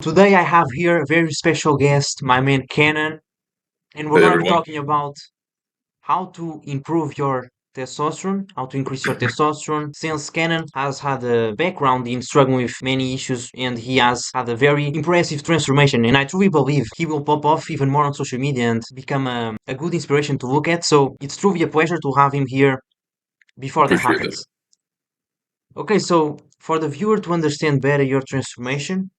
Today I have here a very special guest, my man Kenan, and we're Hey gonna be everyone. talking about how to improve your testosterone, how to increase your testosterone. Since Kenan has had a background in struggling with many issues and he has had a very impressive transformation, and I truly believe he will pop off even more on social media and become a good inspiration to look at. So it's truly a pleasure to have him here before that Appreciate that. happens. Okay, so for the viewer to understand better your transformation,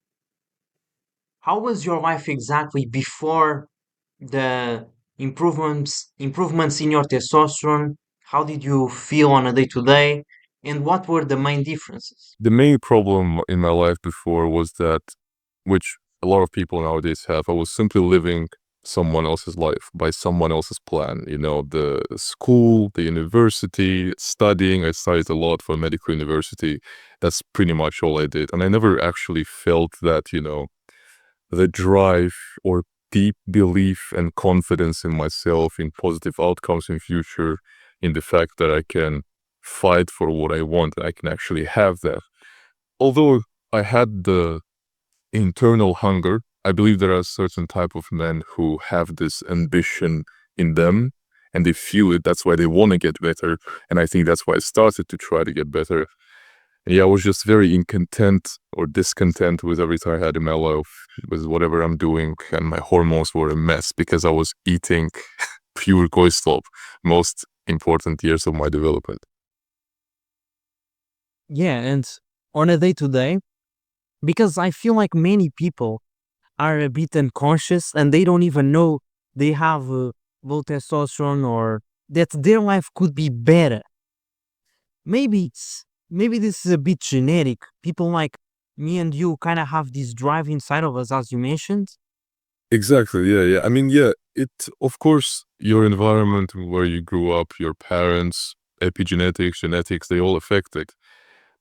how was your life exactly before the improvements in your testosterone? How did you feel on a day to day? And what were the main differences? The main problem in my life before was that, which a lot of people nowadays have, I was simply living someone else's life by someone else's plan. The school, the university, studying. I studied a lot for medical university. That's pretty much all I did. And I never actually felt that, the drive or deep belief and confidence in myself, in positive outcomes in future, in the fact that I can fight for what I want and I can actually have that. Although I had the internal hunger, I believe there are certain type of men who have this ambition in them and they feel it. That's why they want to get better. And I think that's why I started to try to get better. Yeah, I was just very incontent or discontent with everything I had in my life, with whatever I'm doing, and my hormones were a mess because I was eating pure cortisol most important years of my development. Yeah, and on a day to day, because I feel like many people are a bit unconscious and they don't even know they have low testosterone or that their life could be better. Maybe this is a bit genetic. People like me and you kind of have this drive inside of us, as you mentioned. Exactly, yeah. I mean, yeah, of course, your environment where you grew up, your parents, epigenetics, genetics, they all affect it.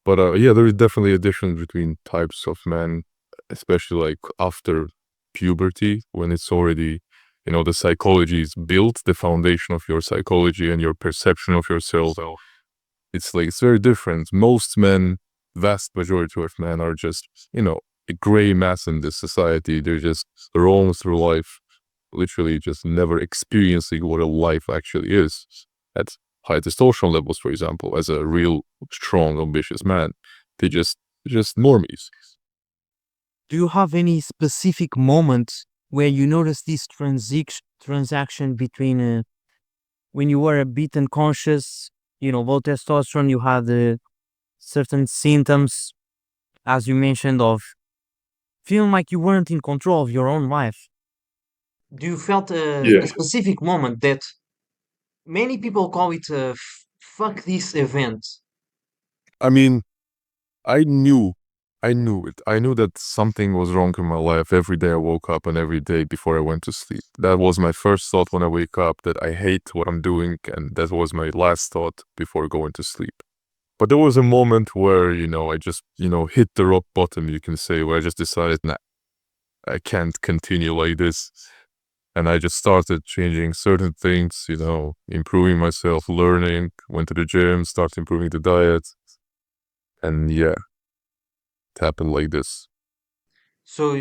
But yeah, there is definitely a difference between types of men, especially like after puberty, when it's already, the psychology is built, the foundation of your psychology and your perception of yourself. It's like, it's very different. Most men, vast majority of men are just, a gray mass in this society. They're just roam through life, literally just never experiencing what a life actually is. At high testosterone levels, for example, as a real strong, ambitious man, they just normies. Do you have any specific moment where you notice this transaction between when you were a bit unconscious, low testosterone, you had certain symptoms, as you mentioned, of feeling like you weren't in control of your own life. Do you felt a Yeah. specific moment that many people call it a fuck this event? I mean, I knew, I knew it. I knew that something was wrong in my life every day I woke up and every day before I went to sleep. That was my first thought when I wake up, that I hate what I'm doing, and that was my last thought before going to sleep. But there was a moment where, I just, hit the rock bottom, you can say, where I just decided, nah, I can't continue like this. And I just started changing certain things, improving myself, learning, went to the gym, started improving the diet. And yeah, it happened like this. So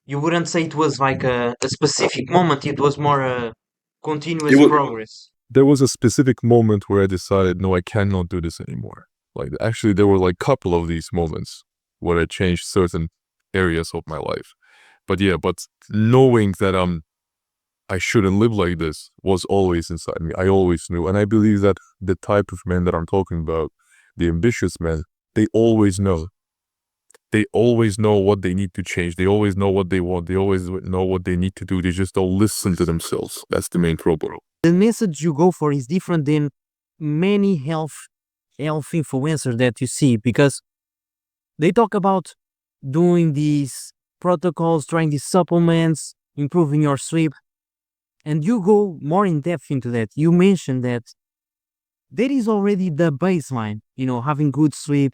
you wouldn't say it was like a specific moment, it was more a It continuous was, progress. there was a specific moment where I decided, no, I cannot do this anymore. Like, actually, there were like couple of these moments where I changed certain areas of my life. But yeah, but knowing that I shouldn't live like this was always inside me. I always knew. And I believe that the type of men that I'm talking about, the ambitious men, they always know. They always know what they need to change. They always know what they want. They always know what they need to do. They just don't listen to themselves. That's the main problem. The message you go for is different than many health influencers that you see because they talk about doing these protocols, trying these supplements, improving your sleep, and you go more in depth into that. You mentioned that there is already the baseline, having good sleep,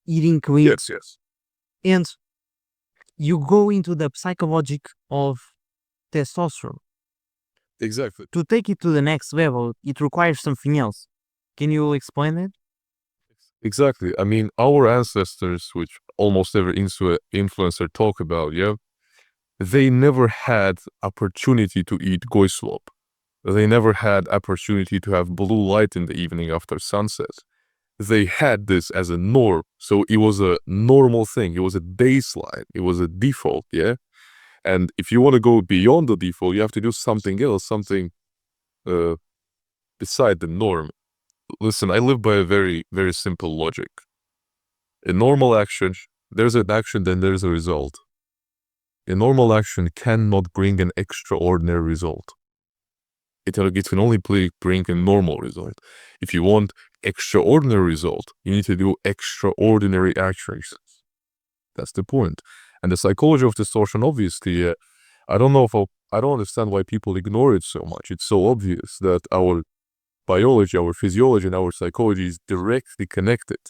eating clean, Yes, yes. and you go into the psychology of testosterone. Exactly. To take it to the next level, it requires something else. Can you explain it? Exactly. I mean, our ancestors, which almost every influencer talk about, yeah, they never had opportunity to eat goislop. They never had opportunity to have blue light in the evening after sunset. They had this as a norm. So it was a normal thing. It was a baseline. It was a default, yeah? And if you want to go beyond the default, you have to do something else, something uh, beside the norm. Listen, I live by a very, very simple logic. In normal action, there's an action, then there's a result. A normal action cannot bring an extraordinary result. It can only bring a normal result. If you want extraordinary result, you need to do extraordinary actions. That's the point. And the psychology of distortion, obviously, I don't understand why people ignore it so much. It's so obvious that our biology, our physiology, and our psychology is directly connected.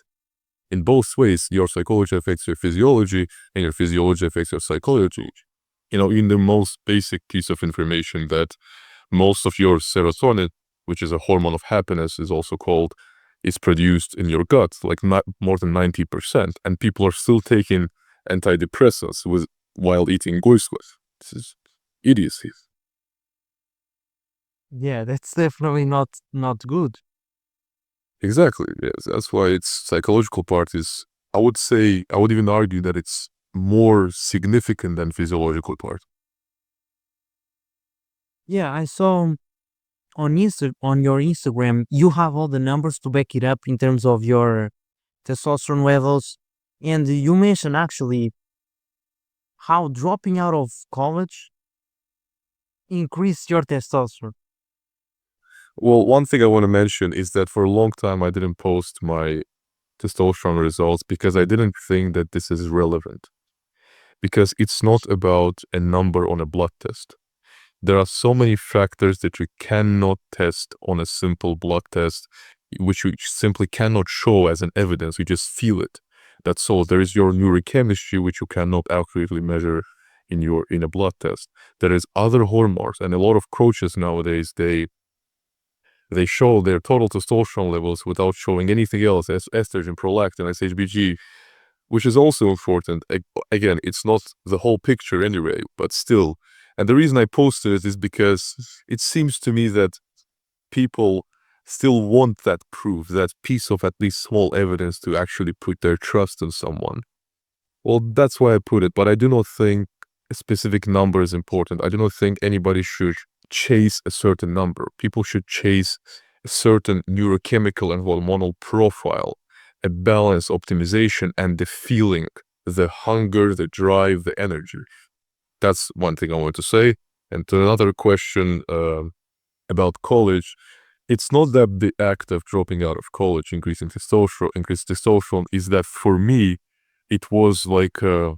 In both ways, your psychology affects your physiology, and your physiology affects your psychology. You know, in the most basic piece of information that most of your serotonin, which is a hormone of happiness, is produced in your gut, like not more than 90%, and people are still taking antidepressants while eating goislov. This is idiocy. Yeah, that's definitely not good. Exactly, yes. That's why its psychological part is, I would even argue that it's more significant than physiological part. Yeah, I saw on your Instagram, you have all the numbers to back it up in terms of your testosterone levels. And you mentioned actually how dropping out of college increased your testosterone. Well, one thing I want to mention is that for a long time I didn't post my testosterone results because I didn't think that this is relevant. Because it's not about a number on a blood test. There are so many factors that you cannot test on a simple blood test, which you simply cannot show as an evidence. You just feel it. That's all. There is your neurochemistry, which you cannot accurately measure in a blood test. There is other hormones, and a lot of coaches nowadays they show their total testosterone levels without showing anything else, as estrogen, prolactin, SHBG, which is also important. Again, it's not the whole picture anyway, but still. And the reason I posted it is because it seems to me that people still want that proof, that piece of at least small evidence to actually put their trust in someone. Well, that's why I put it, but I do not think a specific number is important. I do not think anybody should chase a certain number. People should chase a certain neurochemical and hormonal profile, a balance, optimization, and the feeling, the hunger, the drive, the energy. That's one thing I want to say. And to another question about college, it's not that the act of dropping out of college, increased testosterone, is that for me, it was like I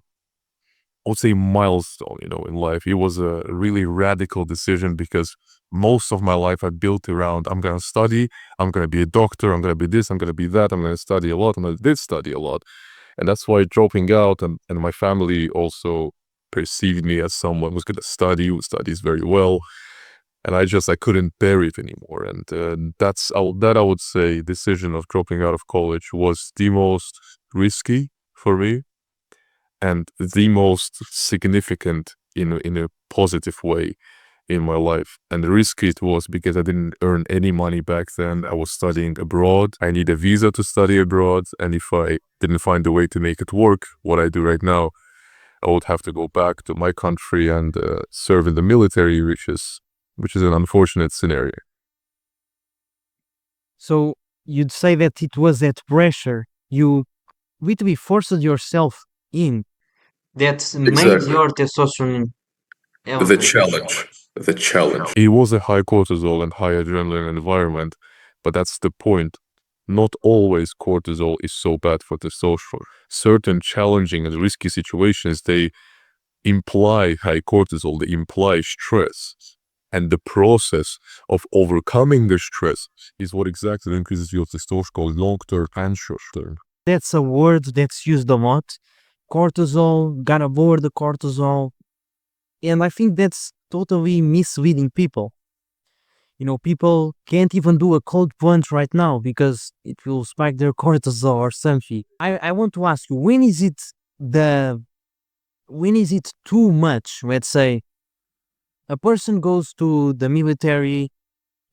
would say milestone, in life. It was a really radical decision because most of my life I built around, I'm going to study, I'm going to be a doctor, I'm going to be this, I'm going to be that, I'm going to study a lot, and I did study a lot. And that's why dropping out, and my family also perceived me as someone who's going to study, who studies very well. And I couldn't bear it anymore. And that I would say decision of dropping out of college was the most risky for me and the most significant in a positive way in my life. And risky it was because I didn't earn any money back then. I was studying abroad. I need a visa to study abroad. And if I didn't find a way to make it work, what I do right now, I would have to go back to my country and serve in the military, which is an unfortunate scenario. So you'd say that it was that pressure you literally forced yourself in. That made Exactly. your testosterone The elevated. challenge. The challenge. It was a high cortisol and high adrenaline environment, but that's the point. Not always cortisol is so bad for testosterone. Certain challenging and risky situations, they imply high cortisol, they imply stress. And the process of overcoming the stress is what exactly increases your testosterone called long-term and short-term. That's a word that's used a lot. Cortisol, gotta avoid the cortisol. And I think that's totally misleading people. People can't even do a cold plunge right now because it will spike their cortisol or something. I want to ask you, the when is it too much? Let's say a person goes to the military,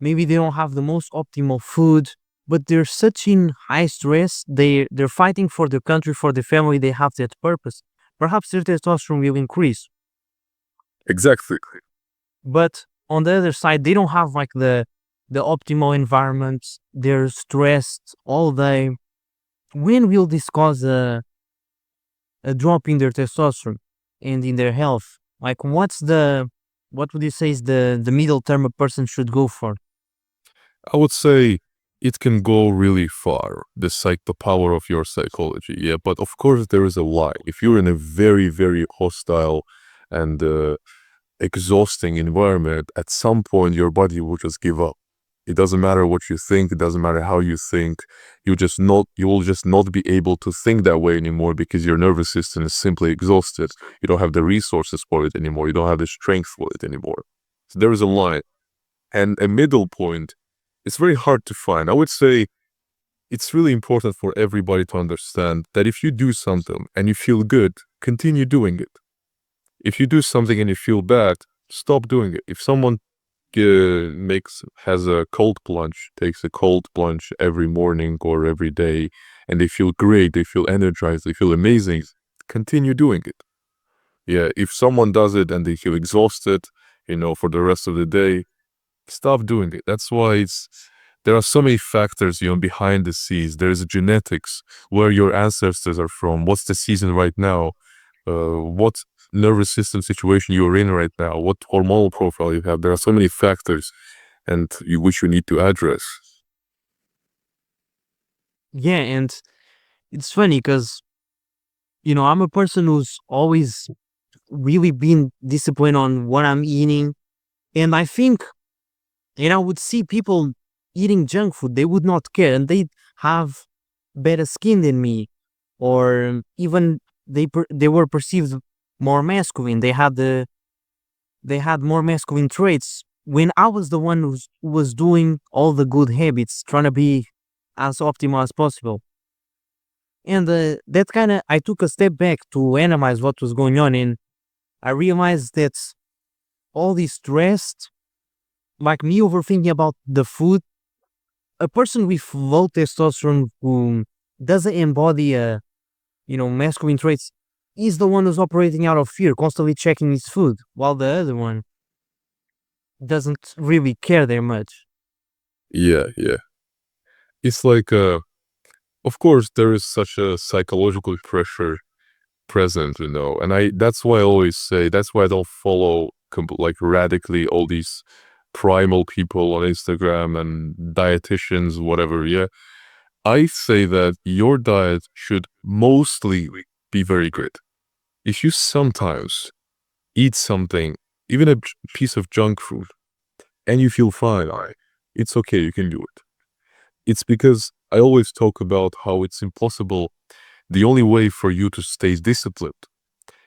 maybe they don't have the most optimal food, but they're such in high stress, they're fighting for their country, for the family, they have that purpose. Perhaps their testosterone will increase. Exactly. But on the other side, they don't have like the optimal environment. They're stressed all day. When will this cause a drop in their testosterone and in their health? Like, what would you say is the middle term a person should go for? I would say it can go really far, the power of your psychology. Yeah, but of course there is a line. If you're in a very, very hostile and exhausting environment, at some point your body will just give up. It doesn't matter what you think, it doesn't matter how you think, you will just not be able to think that way anymore because your nervous system is simply exhausted. You don't have the resources for it anymore, you don't have the strength for it anymore. So there is a line. And a middle point, it's very hard to find. I would say it's really important for everybody to understand that if you do something and you feel good, continue doing it. If you do something and you feel bad, stop doing it. If someone has a cold plunge, takes a cold plunge every morning or every day, and they feel great, they feel energized, they feel amazing, continue doing it. Yeah, if someone does it and they feel exhausted, for the rest of the day, stop doing it. That's why there are so many factors, behind the scenes. There's genetics, where your ancestors are from, what's the season right now, what nervous system situation you're in right now, what hormonal profile you have. There are so many factors which you need to address. Yeah, and it's funny because I'm a person who's always really been disciplined on what I'm eating, and I think, I would see people eating junk food, they would not care, and they'd have better skin than me, or even they were perceived more masculine. They had more masculine traits when I was the one who was doing all the good habits, trying to be as optimal as possible. And that kind of, I took a step back to analyze what was going on, and I realized that all this stress, like me overthinking about the food, a person with low testosterone who doesn't embody masculine traits is the one who's operating out of fear, constantly checking his food, while the other one doesn't really care that much. Yeah, yeah. It's like, of course, there is such a psychological pressure present, and that's why I always say, that's why I don't follow like radically all these primal people on Instagram and dietitians, whatever. Yeah, I say that your diet should mostly be very good. If you sometimes eat something, even a piece of junk food, and you feel fine, it's okay, you can do it. It's because I always talk about how it's impossible. The only way for you to stay disciplined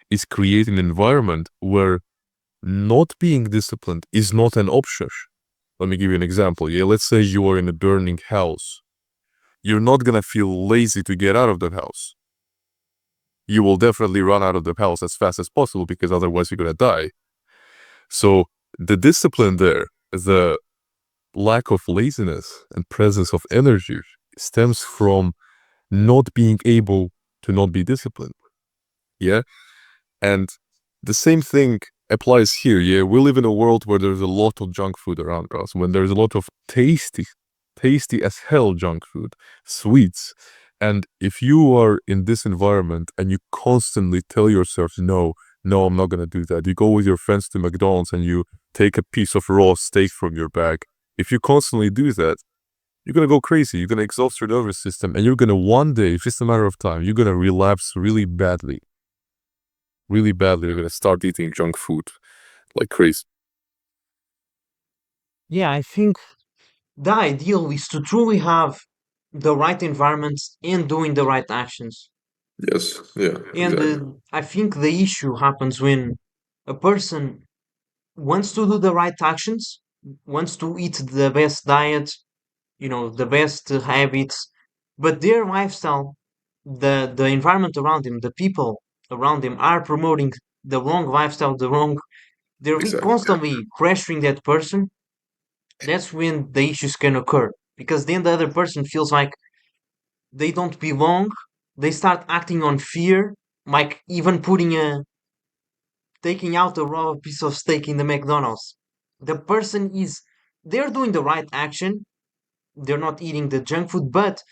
is create an environment where not being disciplined is not an option. Let me give you an example. Yeah, let's say you are in a burning house. You're not gonna feel lazy to get out of the house. You will definitely run out of the house as fast as possible because otherwise you're gonna die. So the discipline there, the lack of laziness and presence of energy stems from not being able to not be disciplined. Yeah. And the same thing applies here. Yeah. We live in a world where there's a lot of junk food around us, when there's a lot of tasty as hell junk food, sweets. And if you are in this environment and you constantly tell yourself, no, no, I'm not going to do that. You go with your friends to McDonald's and you take a piece of raw steak from your bag. If you constantly do that, you're going to go crazy. You're going to exhaust your nervous system, and you're going to one day, it's just a matter of time, you're going to relapse really badly. Really badly. You're going to start eating junk food like crazy. Yeah, I think The ideal is to truly have the right environment and doing the right actions. Yes. Yeah. And I think the issue happens when a person wants to do the right actions, wants to eat the best diet, the best habits, but their lifestyle, the environment around them, the people around them are promoting the wrong lifestyle, they're Exactly. constantly pressuring that person. That's when the issues can occur, because then the other person feels like they don't belong. They start acting on fear, like even taking out a raw piece of steak in the McDonald's. The person is, they're doing the right action. They're not eating the junk food, but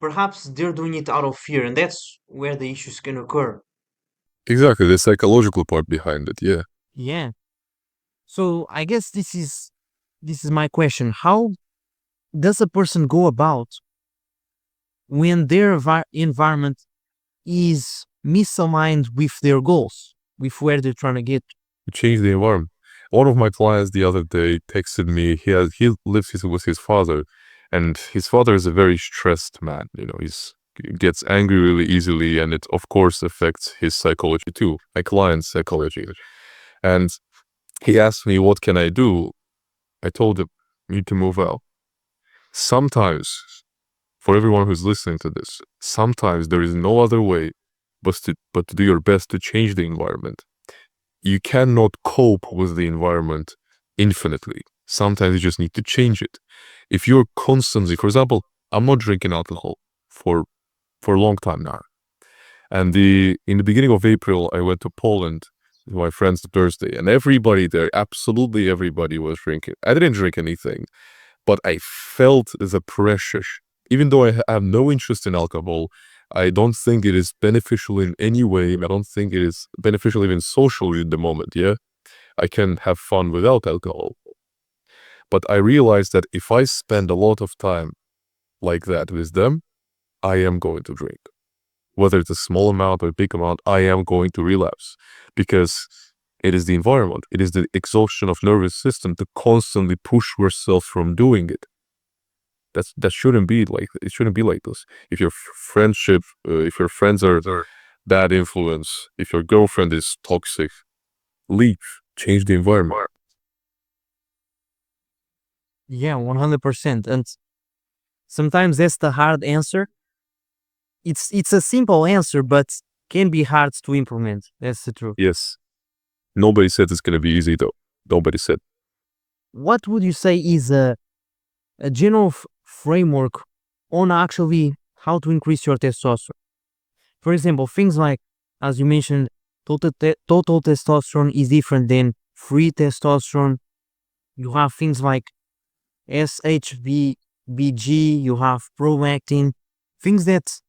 perhaps they're doing it out of fear, and that's where the issues can occur. Exactly, the psychological part behind it, yeah. Yeah. So I guess this is my question. How does a person go about when their environment is misaligned with their goals, with where they're trying to get? To change the environment. One of my clients the other day texted me. He lives with his father, and his father is a very stressed man. He gets angry really easily, and it of course affects his psychology too. My client's psychology, and he asked me, "What can I do?" I told him, "You need to move out." Sometimes, for everyone who's listening to this, sometimes there is no other way but to do your best to change the environment. You cannot cope with the environment infinitely. Sometimes you just need to change it. If you're constantly, for example, I'm not drinking alcohol for a long time now. And in the beginning of April, I went to Poland to my friend's birthday, and everybody there, absolutely everybody was drinking. I didn't drink anything, but I felt the pressure. Even though I have no interest in alcohol, I don't think it is beneficial in any way. I don't think it is beneficial even socially in the moment, yeah? I can have fun without alcohol. But I realized that if I spend a lot of time like that with them, I am going to drink. Whether it's a small amount or a big amount, I am going to relapse because it is the environment. It is the exhaustion of nervous system to constantly push yourself from doing it. That shouldn't be like it shouldn't be like this. If your if your friends are bad influence, if your girlfriend is toxic, leave. Change the environment. Yeah, 100%. And sometimes that's the hard answer. It's a simple answer, but can be hard to implement. That's the truth. Yes. Nobody said it's gonna be easy though. Nobody said. What would you say is a general framework on actually how to increase your testosterone? For example, things like, as you mentioned, total testosterone is different than free testosterone. You have things like SHBG, you have Prolactin, things that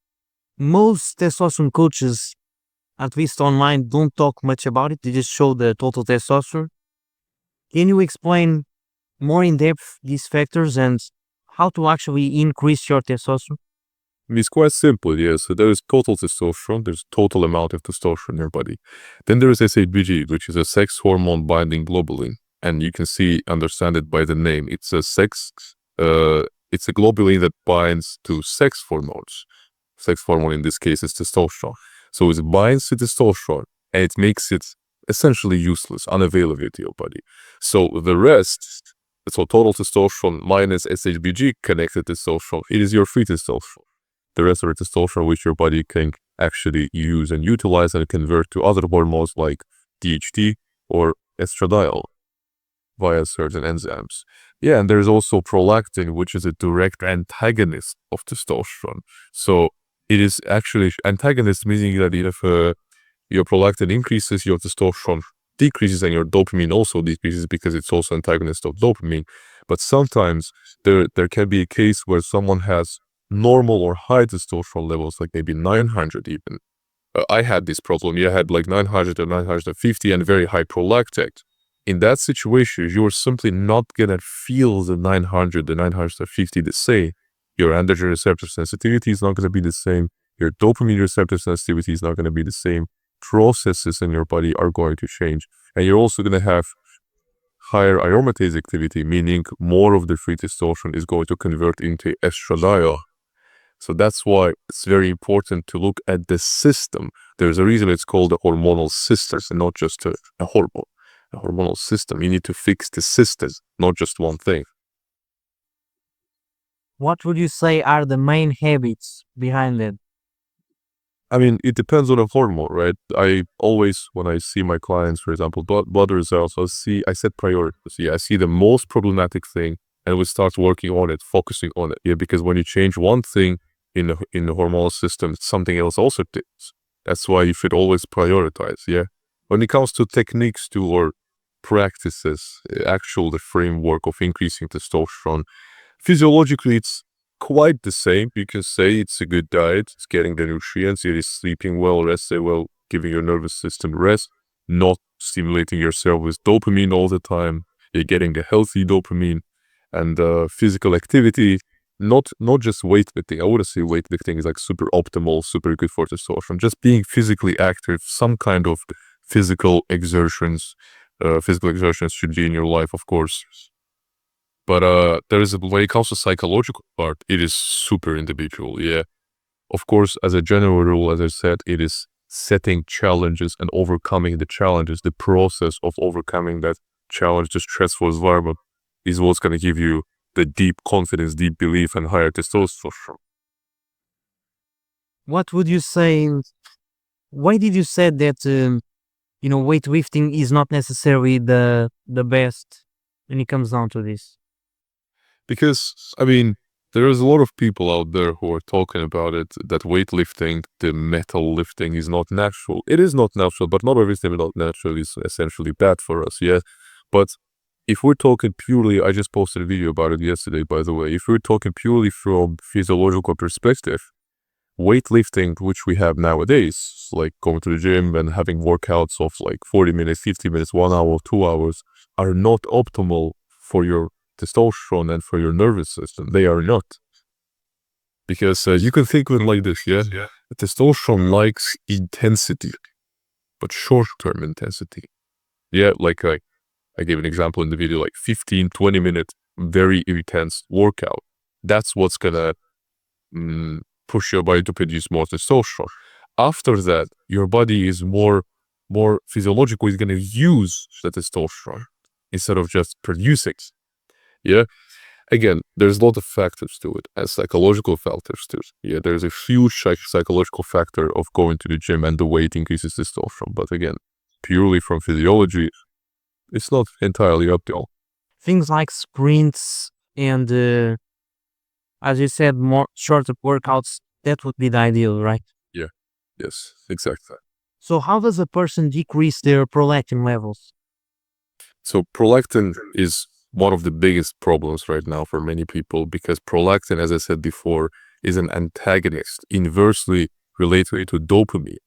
most testosterone coaches, at least online, don't talk much about it. They just show the total testosterone. Can you explain more in depth these factors and how to actually increase your testosterone? It's quite simple, yeah. So there is total testosterone, there's total amount of testosterone in your body. Then there is SHBG, which is a sex hormone binding globulin. And you can understand it by the name. It's it's a globulin that binds to sex hormones. Sex hormone in this case is testosterone. So it binds to testosterone and it makes it essentially useless, unavailable to your body. So the rest, so total testosterone minus SHBG connected testosterone, it is your free testosterone. The rest are testosterone which your body can actually use and utilize and convert to other hormones like DHT or estradiol via certain enzymes. Yeah, and there's also prolactin, which is a direct antagonist of testosterone. So it is actually antagonist, meaning that if your prolactin increases, your testosterone decreases, and your dopamine also decreases because it's also antagonist of dopamine. But sometimes there can be a case where someone has normal or high testosterone levels, like maybe 900 even. I had this problem. I had like 900 or 950 and very high prolactin. In that situation, you're simply not gonna feel the 900, the 950 the same. Your androgen receptor sensitivity is not gonna be the same. Your dopamine receptor sensitivity is not gonna be the same. Processes in your body are going to change. And you're also gonna have higher aromatase activity, meaning more of the free testosterone is going to convert into estradiol. So that's why it's very important to look at the system. There's a reason it's called a hormonal system and not just a hormone. hormonal system. You need to fix the system, not just one thing. What would you say are the main habits behind it? I mean, it depends on a hormone, right? I always, when I see my clients, for example, blood results, I set priorities. Yeah, I see the most problematic thing and we start working on it, focusing on it. Yeah, because when you change one thing in the hormonal system, something else also takes. That's why you should always prioritize. Yeah. When it comes to techniques to or practices, the framework of increasing testosterone, physiologically, it's quite the same. You can say it's a good diet, it's getting the nutrients, it is sleeping well, resting well, giving your nervous system rest, not stimulating yourself with dopamine all the time. You're getting the healthy dopamine and physical activity, not just weightlifting. I wouldn't say weightlifting is like super optimal, super good for testosterone. Just being physically active, some kind of physical exertions. Physical exertions should be in your life, of course. But when it comes to psychological part, it is super individual. Yeah. Of course, as a general rule, as I said, it is setting challenges and overcoming the challenges. The process of overcoming that challenge, the stressful environment, is what's going to give you the deep confidence, deep belief, and higher testosterone. What would you say? Why did you say that weightlifting is not necessarily the best when it comes down to this? Because, I mean, there is a lot of people out there who are talking about it, that weightlifting, the metal lifting is not natural. It is not natural, but not everything not natural is essentially bad for us, yeah? But if we're talking purely, I just posted a video about it yesterday, by the way. If we're talking purely from physiological perspective, weightlifting, which we have nowadays, like going to the gym and having workouts of like 40 minutes, 50 minutes, 1 hour, 2 hours, are not optimal for your testosterone and for your nervous system. They are not. Because you can think of it like this, yeah? Testosterone likes intensity, but short-term intensity. Yeah, like I gave an example in the video, like 15, 20 minute, very intense workout. That's what's gonna push your body to produce more testosterone. After that, your body is more physiological, is gonna use the testosterone instead of just producing. Yeah. Again, there's a lot of factors to it, and psychological factors too. Yeah, there's a huge psychological factor of going to the gym and the weight increases testosterone. But again, purely from physiology, it's not entirely optimal. Things like sprints and, as you said, more shorter workouts, that would be the ideal, right? Yeah. Yes, exactly. So how does a person decrease their prolactin levels? So prolactin is one of the biggest problems right now for many people, because prolactin, as I said before, is an antagonist inversely related to dopamine.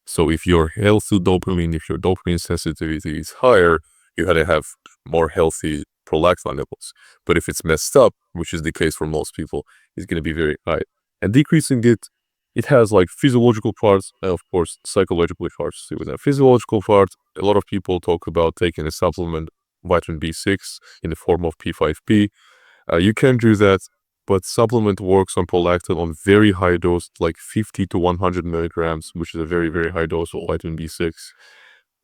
So if you're healthy dopamine, if your dopamine sensitivity is higher, you're going to have more healthy prolactin levels. But if it's messed up, which is the case for most people, it's going to be very high. And decreasing it has like physiological parts and of course psychological parts. With a physiological part, a lot of people talk about taking a supplement, vitamin B6 in the form of P5P. You can do that, but supplement works on prolactin on very high dose, like 50 to 100 milligrams, which is a very, very high dose of vitamin B6.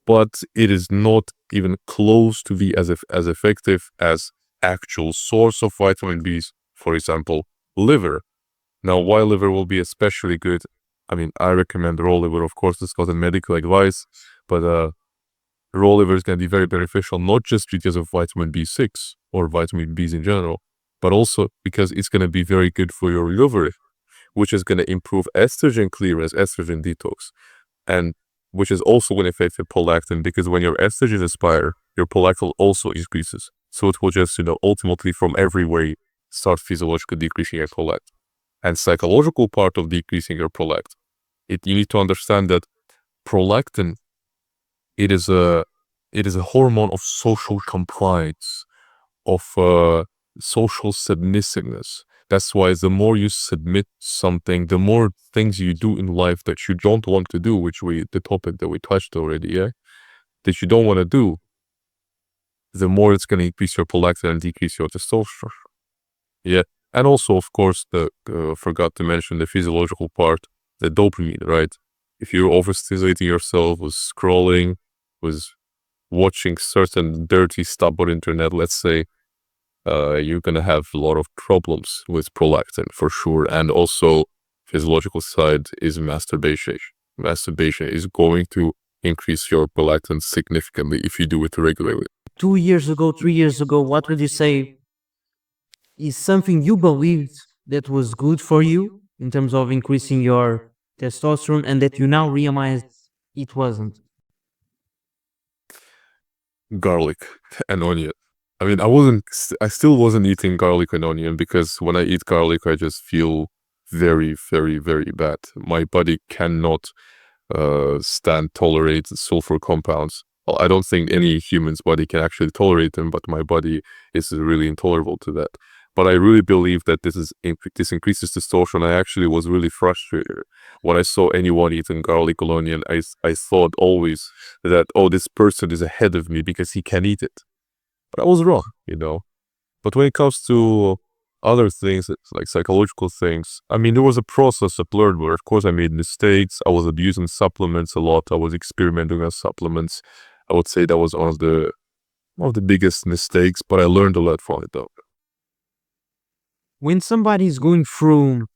But it is not even close to be as effective as actual source of vitamin B's, for example, liver. Now, why liver will be especially good? I mean, I recommend raw liver, of course, it's got a medical advice, but raw liver is going to be very beneficial, not just because of vitamin B6 or vitamin B's in general, but also because it's going to be very good for your liver, which is going to improve estrogen clearance, estrogen detox, and which is also going to affect the prolactin, because when your estrogen is higher, your prolactin also increases. So it will just, ultimately from every way start physiologically decreasing your prolactin. And psychological part of decreasing your prolactin, you need to understand that prolactin, it is a hormone of social compliance, of social submissiveness. That's why the more you submit something, the more things you do in life that you don't want to do, the topic that we touched already, yeah, that you don't want to do, the more it's going to increase your prolactin and decrease your testosterone. Yeah. And also, of course, forgot to mention the physiological part, the dopamine, right? If you're overstimulating yourself with scrolling, with watching certain dirty stuff on internet, let's say, you're gonna have a lot of problems with prolactin for sure. And also, physiological side is masturbation. Masturbation is going to increase your prolactin significantly if you do it regularly. 2 years ago, 3 years ago, what would you say is something you believed that was good for you in terms of increasing your testosterone and that you now realize it wasn't? Garlic and onion. I mean, I still wasn't eating garlic and onion because when I eat garlic, I just feel very, very, very bad. My body cannot tolerate sulfur compounds. Well, I don't think any human's body can actually tolerate them, but my body is really intolerable to that. But I really believe that this increases testosterone. I actually was really frustrated when I saw anyone eating garlic or onion. I thought always that, oh, this person is ahead of me because he can eat it. But I was wrong, you know. But when it comes to other things, like psychological things, I mean, there was a process of learn where, of course, I made mistakes. I was abusing supplements a lot. I was experimenting on supplements. I would say that was one of the biggest mistakes, but I learned a lot from it, though. When somebody is going through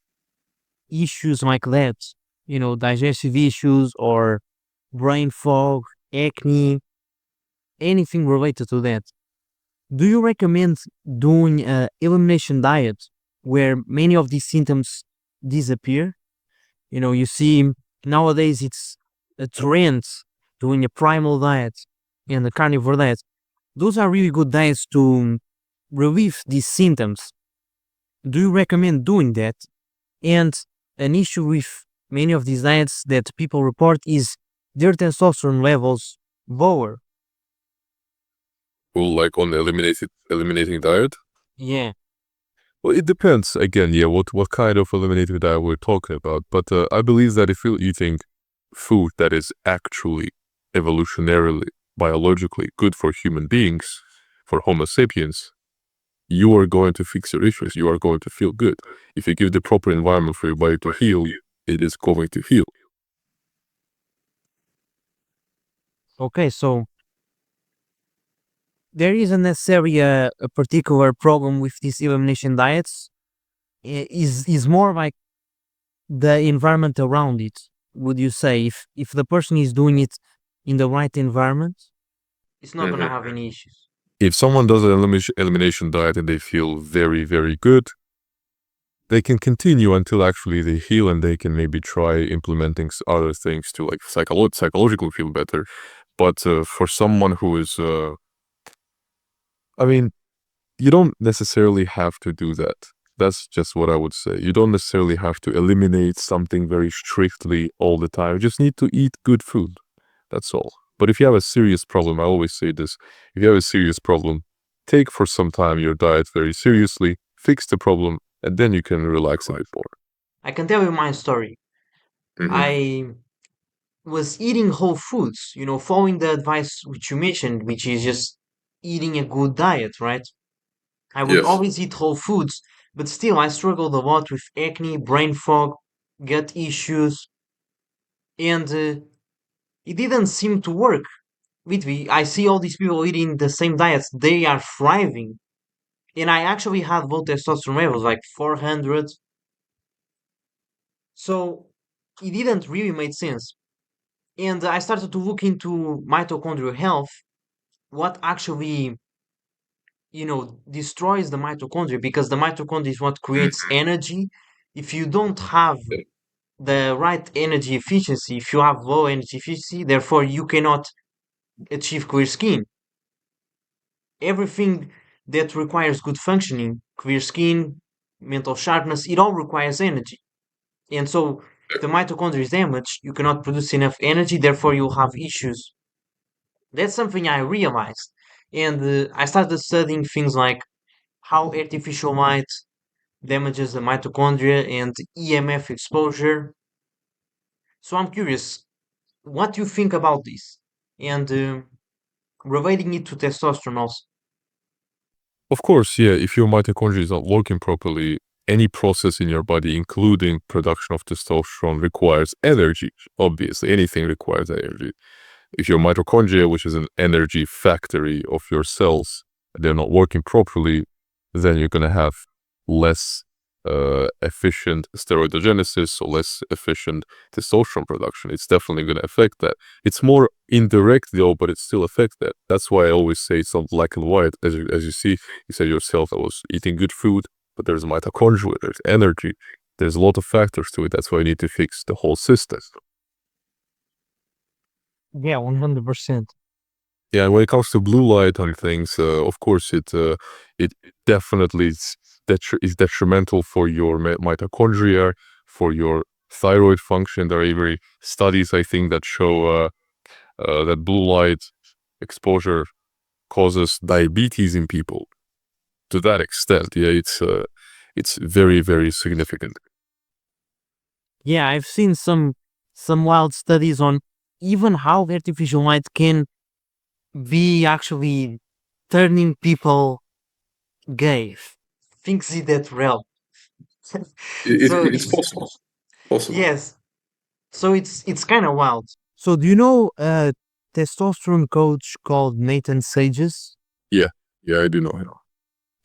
issues like that, digestive issues or brain fog, acne, anything related to that, do you recommend doing an elimination diet where many of these symptoms disappear? You see nowadays it's a trend doing a primal diet and a carnivore diet. Those are really good diets to relieve these symptoms. Do you recommend doing that? And an issue with many of these diets that people report is their testosterone levels lower. Well, like on eliminating diet? Yeah. Well, it depends. Again, yeah, what kind of eliminating diet we're talking about. But I believe that if you're eating food that is actually evolutionarily, biologically good for human beings, for Homo sapiens, you are going to fix your issues. You are going to feel good. If you give the proper environment for your body to heal, it is going to heal. Okay, so there isn't necessarily a particular problem with these elimination diets. Is more like the environment around it. Would you say if the person is doing it in the right environment? It's not gonna have any issues. If someone does an elimination diet and they feel very, very good, they can continue until actually they heal, and they can maybe try implementing other things to like psychologically feel better. But for someone who is, I mean, you don't necessarily have to do that. That's just what I would say. You don't necessarily have to eliminate something very strictly all the time. You just need to eat good food. That's all. But if you have a serious problem, I always say this, if you have a serious problem, take for some time your diet very seriously, fix the problem, and then you can relax a bit more. I can tell you my story. I was eating whole foods, following the advice which you mentioned, which is just eating a good diet, right? I would Yes. always eat whole foods, but still I struggled a lot with acne, brain fog, gut issues, and it didn't seem to work. With me, I see all these people eating the same diets, they are thriving. And I actually had low testosterone levels, like 400. So it didn't really make sense. And I started to look into mitochondrial health, what actually, destroys the mitochondria, because the mitochondria is what creates energy. If you don't have the right energy efficiency, if you have low energy efficiency, therefore you cannot achieve clear skin. Everything that requires good functioning, clear skin, mental sharpness, it all requires energy. And so if the mitochondria is damaged, you cannot produce enough energy, therefore you'll have issues. That's something I realized. And I started studying things like how artificial light damages the mitochondria and EMF exposure. So I'm curious, what do you think about this? And relating it to testosterone also. Of course, yeah, if your mitochondria is not working properly, any process in your body, including production of testosterone, requires energy. Obviously, anything requires energy. If your mitochondria, which is an energy factory of your cells, they're not working properly, then you're going to have less efficient steroidogenesis, so less efficient testosterone production. It's definitely going to affect that. It's more indirect though, but it still affects that. That's why I always say it's not black and white. As you see, you said yourself, I was eating good food, but there's mitochondria, there's energy, there's a lot of factors to it. That's why you need to fix the whole system. Yeah, 100%. Yeah, when it comes to blue light on things, of course, it definitely is detrimental for your mitochondria, for your thyroid function. There are even studies, I think, that show that blue light exposure causes diabetes in people. To that extent, yeah, it's very, very significant. Yeah, I've seen some wild studies on even how artificial light can be actually turning people gay. Things in that realm. So It's possible. Possible. yes, so it's kind of wild. So do you know a testosterone coach called Nathan Sages? Yeah, I do know him.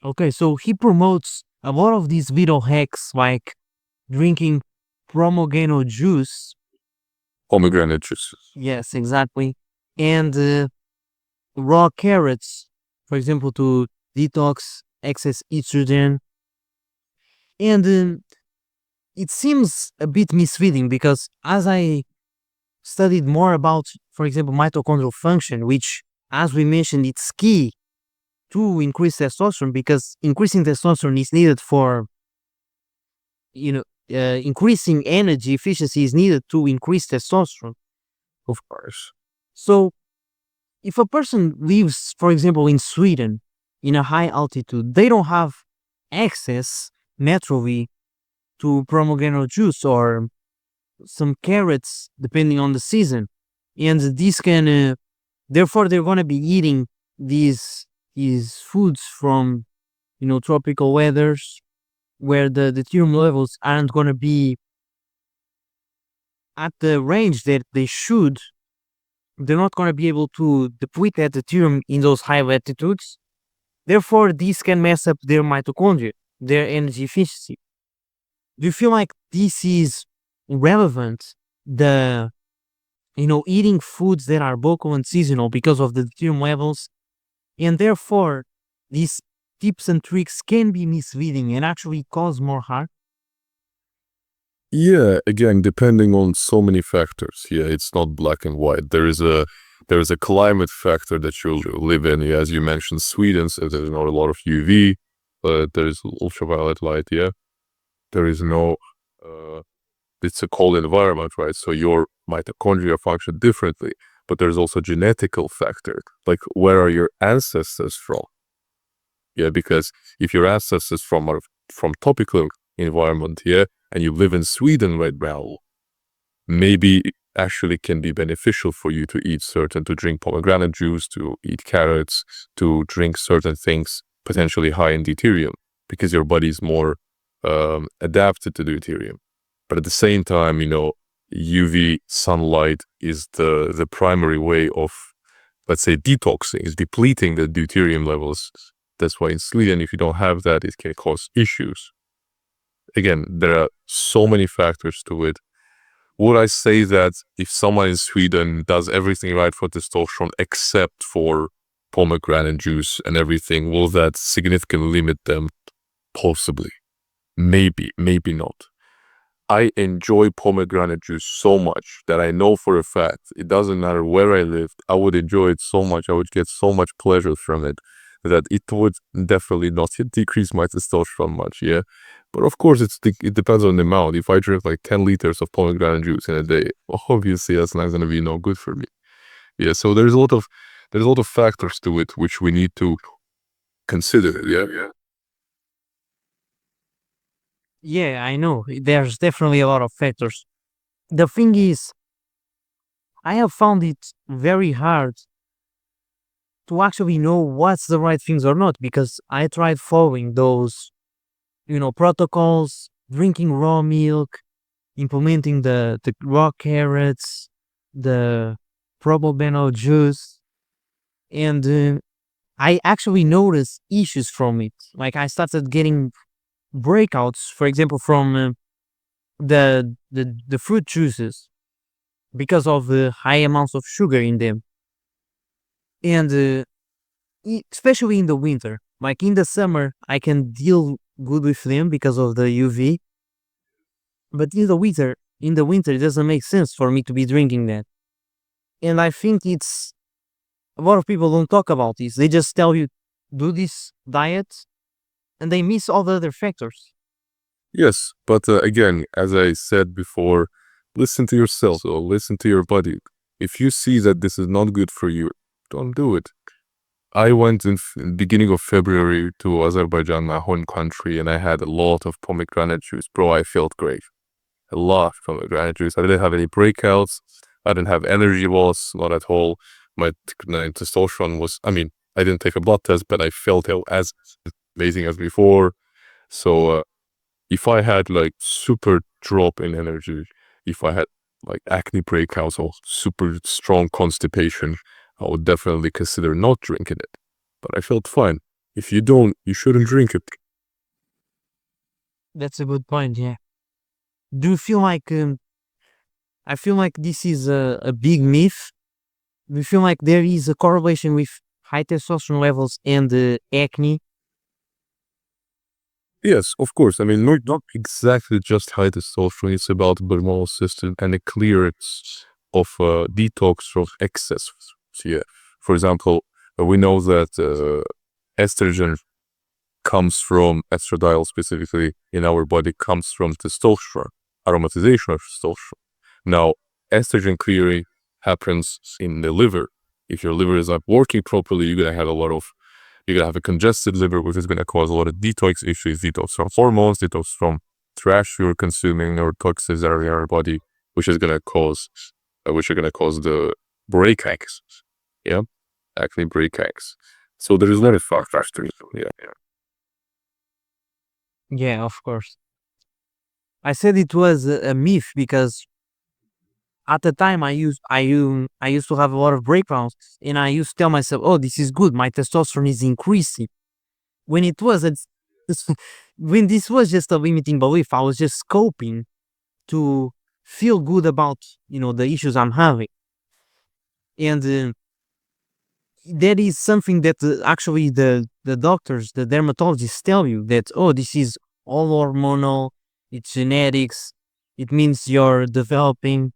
Okay, so he promotes a lot of these little hacks like drinking pomegranate juice. Pomegranate juice. Yes, exactly. And raw carrots, for example, to detox excess estrogen. And it seems a bit misleading because as I studied more about, for example, mitochondrial function, which, as we mentioned, it's key to increase testosterone because increasing testosterone is needed for, increasing energy efficiency is needed to increase testosterone. Of course. So if a person lives, for example, in Sweden, in a high altitude, they don't have access naturally to pomegranate juice or some carrots, depending on the season. And these can, therefore, they're going to be eating these foods from, tropical weathers where the deuterium levels aren't going to be at the range that they should. They're not going to be able to deplete that deuterium in those high latitudes. Therefore, these can mess up their mitochondria, their energy efficiency. Do you feel like this is relevant? The eating foods that are local and seasonal because of the deuterium levels, and therefore these tips and tricks can be misleading and actually cause more harm. Yeah, again, depending on so many factors. Yeah, it's not black and white. There is a climate factor that you live in. Yeah, as you mentioned, Sweden, so there's not a lot of UV, but there's ultraviolet light. Yeah, there is no. It's a cold environment, right? So your mitochondria function differently. But there's also genetical factor, like where are your ancestors from? Yeah, because if your ancestors from tropical environment, yeah, and you live in Sweden right now, maybe it actually can be beneficial for you to drink pomegranate juice, to eat carrots, to drink certain things potentially high in deuterium, because your body is more adapted to deuterium. But at the same time, UV sunlight is the primary way of, let's say, detoxing, is depleting the deuterium levels. That's why in Sweden, if you don't have that, it can cause issues. Again, there are so many factors to it. Would I say that if someone in Sweden does everything right for testosterone except for pomegranate juice and everything, will that significantly limit them? Possibly. Maybe, maybe not. I enjoy pomegranate juice so much that I know for a fact, it doesn't matter where I lived, I would enjoy it so much, I would get so much pleasure from it, that it would definitely not decrease my testosterone much, yeah? But of course, it depends on the amount. If I drink like 10 liters of pomegranate juice in a day, obviously that's not going to be no good for me. Yeah, so there's a lot of factors to it which we need to consider, yeah? Yeah, I know. There's definitely a lot of factors. The thing is, I have found it very hard to actually know what's the right things or not because I tried following those, protocols, drinking raw milk, implementing the raw carrots, the probable juice, and I actually noticed issues from it. Like I started getting breakouts, for example, from the fruit juices because of the high amounts of sugar in them, and especially in the winter. Like in the summer, I can deal good with them because of the UV, but in the winter, it doesn't make sense for me to be drinking that. And I think it's a lot of people don't talk about this. They just tell you do this diet, and they miss all the other factors. Yes, but again, as I said before, listen to yourself, so listen to your body. If you see that this is not good for you, don't do it. I went in beginning of February to Azerbaijan, my home country, and I had a lot of pomegranate juice. Bro, I felt great. A lot of pomegranate juice. I didn't have any breakouts. I didn't have energy loss, not at all. My testosterone was, I mean, I didn't take a blood test, but I felt as amazing as before. So if I had like super drop in energy, if I had like acne breakouts or super strong constipation, I would definitely consider not drinking it. But I felt fine. If you don't, you shouldn't drink it. That's a good point. Yeah. Do you feel like I feel like this is a big myth? Do you feel like there is a correlation with high testosterone levels and acne? Yes, of course. I mean, not exactly just high testosterone. It's about the hormonal system and the clearance of detox from excess. So, yeah. For example, we know that estrogen comes from estradiol specifically in our body comes from testosterone, aromatization of testosterone. Now, estrogen clearing happens in the liver. If your liver is not working properly, you're gonna have a congested liver, which is gonna cause a lot of detox issues, detox from hormones, detox from trash you're consuming or toxins that are in your body, which is gonna cause, which are gonna cause the breakouts. Yeah, acne breakouts. So there is a lot of factors. Yeah. Yeah, of course. I said it was a myth because at the time I used to have a lot of breakdowns, and I used to tell myself, "Oh, this is good. My testosterone is increasing." When it wasn't, when this was just a limiting belief, I was just coping to feel good about the issues I'm having, and that is something that actually the doctors, the dermatologists tell you that, oh, this is all hormonal, it's genetics, it means you're developing.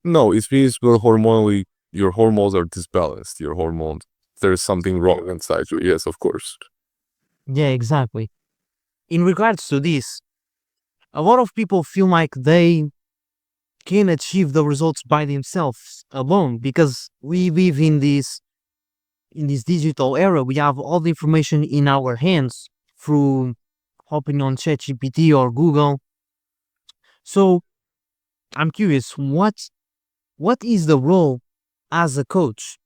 No, it means your hormones are disbalanced. Your hormones, there's something wrong inside you. Yes, of course. Yeah, exactly. In regards to this, a lot of people feel like they can achieve the results by themselves alone because we live in this digital era. We have all the information in our hands through hopping on ChatGPT or Google. So I'm curious, what is the role as a coach?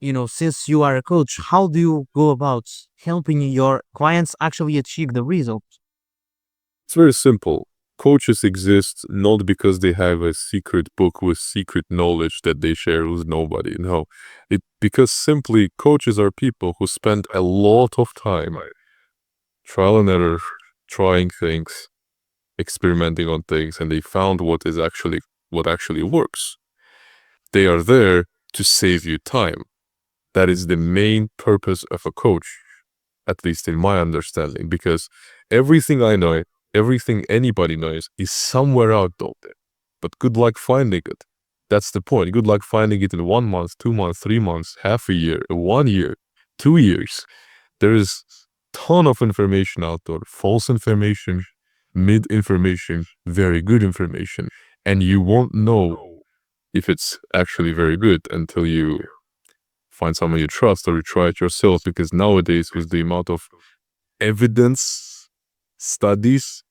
Since you are a coach, how do you go about helping your clients actually achieve the results? It's very simple. Coaches exist not because they have a secret book with secret knowledge that they share with nobody. No, because simply coaches are people who spend a lot of time trial and error, trying things, experimenting on things, and they found what actually works. They are there to save you time. That is the main purpose of a coach, at least in my understanding, because everything I know, everything anybody knows is somewhere out there. But good luck finding it. That's the point. Good luck finding it in 1 month, 2 months, 3 months, half a year, 1 year, 2 years. There is ton of information out there, false information, mid information, very good information, and you won't know if it's actually very good until you find someone you trust or you try it yourself, because nowadays with the amount of evidence studies,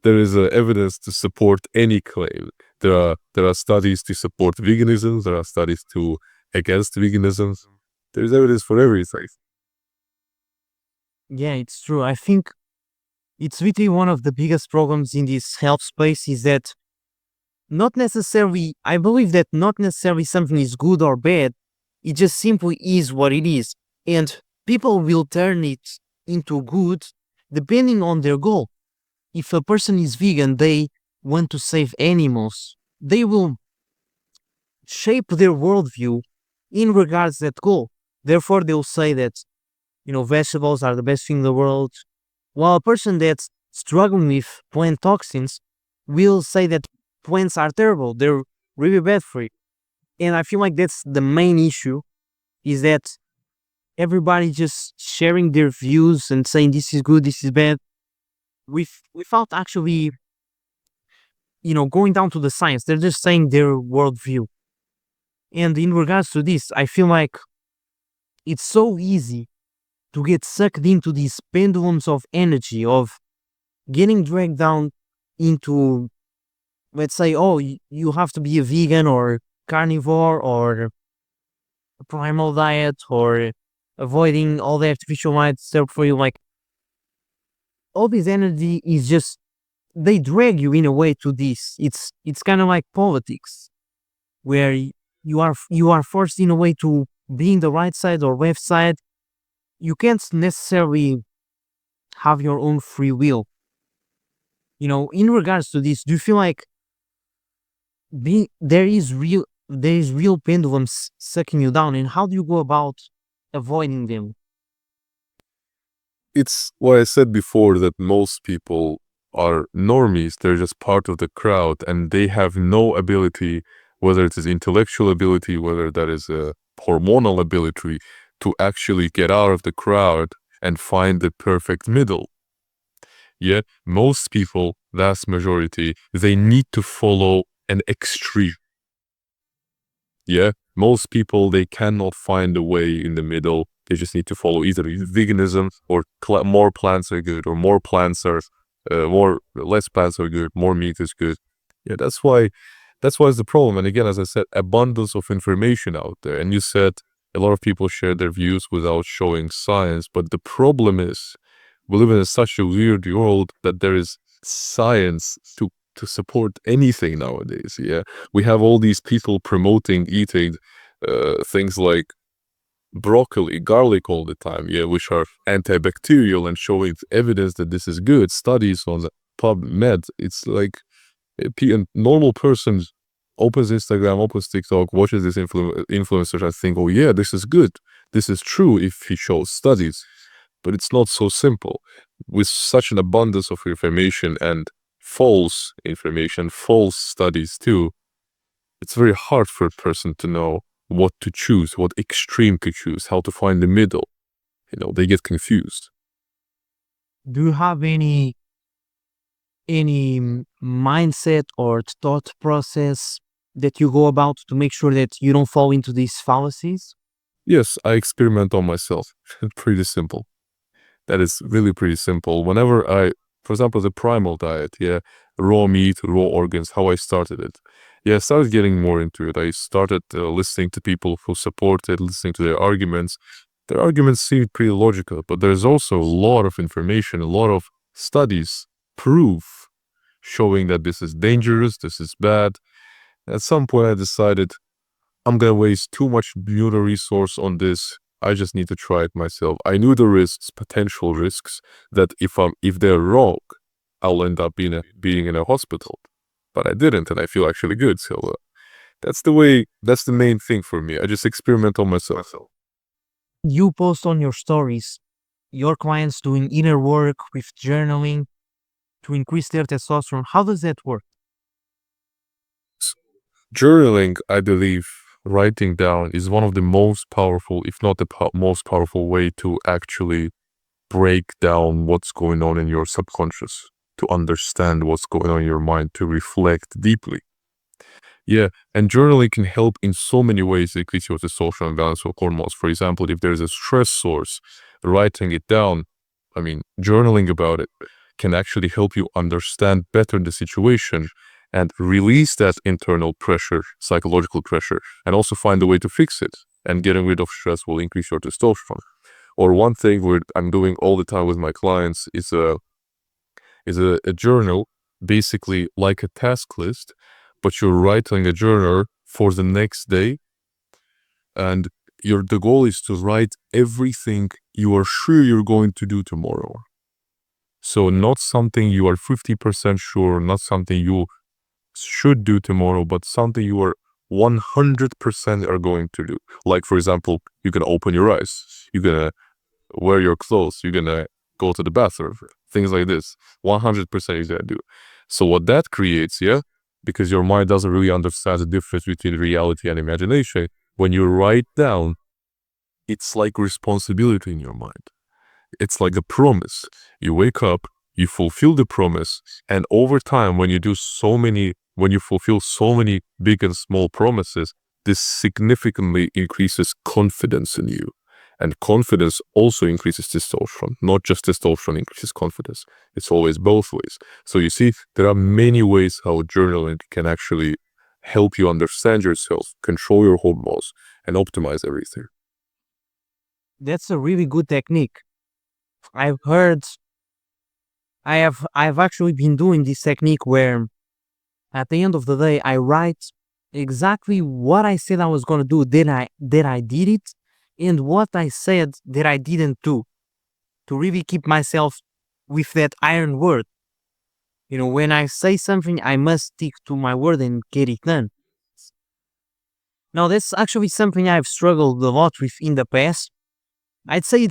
there is evidence to support any claim. There are studies to support veganism, there are studies to against veganism. There's evidence for everything. Yeah, it's true. I think it's really one of the biggest problems in this health space is that not necessarily, I believe that not necessarily something is good or bad. It just simply is what it is. And people will turn it into good depending on their goal. If a person is vegan, they want to save animals, they will shape their worldview in regards to that goal. Therefore, they'll say that, vegetables are the best thing in the world. While a person that's struggling with plant toxins will say that plants are terrible. They're really bad for you. And I feel like that's the main issue, is that everybody just sharing their views and saying this is good, this is bad, without actually, going down to the science. They're just saying their worldview. And in regards to this, I feel like it's so easy to get sucked into these pendulums of energy, of getting dragged down into, let's say, oh, you have to be a vegan or carnivore or a primal diet or avoiding all the artificial lights there for you. Like, all this energy is just, they drag you in a way to this. It's kind of like politics, where you are forced in a way to be in the right side or left side. You can't necessarily have your own free will. In regards to this, do you feel like there is real pendulums sucking you down, and how do you go about avoiding them? It's what I said before, that most people are normies. They're just part of the crowd, and they have no ability, whether it is intellectual ability, whether that is a hormonal ability, to actually get out of the crowd and find the perfect middle. Yet most people, vast majority, they need to follow an extreme. Yeah, most people, they cannot find a way in the middle. They just need to follow either veganism or more plants are good, or more plants are less plants are good, more meat is good. Yeah, that's why it's the problem. And again, as I said, abundance of information out there. And you said a lot of people share their views without showing science. But the problem is, we live in such a weird world that there is science to support anything nowadays. Yeah, we have all these people promoting eating things like broccoli, garlic all the time, yeah, which are antibacterial and showing evidence that this is good. Studies on the PubMed. It's like a normal person opens Instagram, opens TikTok, watches these influencers, and think, oh yeah, this is good. This is true if he shows studies. But it's not so simple. With such an abundance of information and false information, false studies too, it's very hard for a person to know what to choose, what extreme to choose, how to find the middle. They get confused. Do you have any mindset or thought process that you go about to make sure that you don't fall into these fallacies? Yes, I experiment on myself. Pretty simple. That is really pretty simple. Whenever for example, the primal diet, yeah, raw meat, raw organs, how I started it. Yeah, I started getting more into it. I started listening to people who support it, listening to their arguments. Their arguments seem pretty logical, but there's also a lot of information, a lot of studies, proof, showing that this is dangerous, this is bad. At some point, I decided I'm gonna waste too much neural resource on this. I just need to try it myself. I knew the risks, potential risks, that if they're wrong, I'll end up being in a hospital. But I didn't, and I feel actually good. So that's the main thing for me. I just experiment on myself. You post on your stories your clients doing inner work with journaling to increase their testosterone. How does that work? Journaling, I believe, writing down is one of the most powerful, if not the most powerful way to actually break down what's going on in your subconscious, to understand what's going on in your mind, to reflect deeply. Yeah, and journaling can help in so many ways to increase your testosterone and balance of hormones. For example, if there's a stress source, writing it down, journaling about it can actually help you understand better the situation and release that internal pressure, psychological pressure, and also find a way to fix it. And getting rid of stress will increase your testosterone. Or one thing where I'm doing all the time with my clients is a journal, basically like a task list, but you're writing a journal for the next day, and the goal is to write everything you are sure you're going to do tomorrow. So not something you are 50% sure, not something you should do tomorrow, but something you are 100% are going to do. Like, for example, you're going to open your eyes, you're going to wear your clothes, you're going to go to the bathroom, things like this. 100% you're going to do. So what that creates, because your mind doesn't really understand the difference between reality and imagination, when you write down, it's like responsibility in your mind. It's like a promise. You wake up, you fulfill the promise, and over time, when you fulfill so many big and small promises, this significantly increases confidence in you. And confidence also increases testosterone. Not just testosterone increases confidence. It's always both ways. So you see, there are many ways how journaling can actually help you understand yourself, control your hormones, and optimize everything. That's a really good technique. I've actually been doing this technique where at the end of the day I write exactly what I said I was going to do, that I did it, and what I said that I didn't do, to really keep myself with that iron word. When I say something, I must stick to my word and get it done. Now, that's actually something I've struggled a lot with in the past. I'd say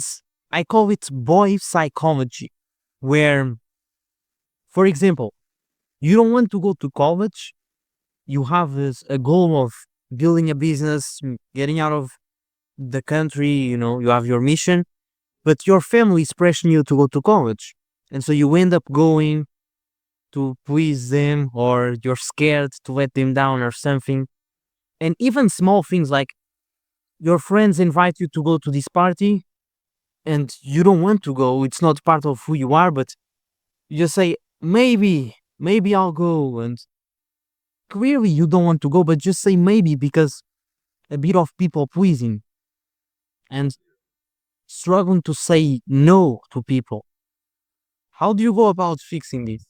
I call it boy psychology, where, for example, you don't want to go to college, you have a goal of building a business, getting out of the country, you have your mission, but your family is pressuring you to go to college. And so you end up going to please them, or you're scared to let them down or something. And even small things like your friends invite you to go to this party and you don't want to go, it's not part of who you are, but you just say, maybe I'll go. And clearly you don't want to go, but just say maybe, because a bit of people pleasing and struggling to say no to people. How do you go about fixing this?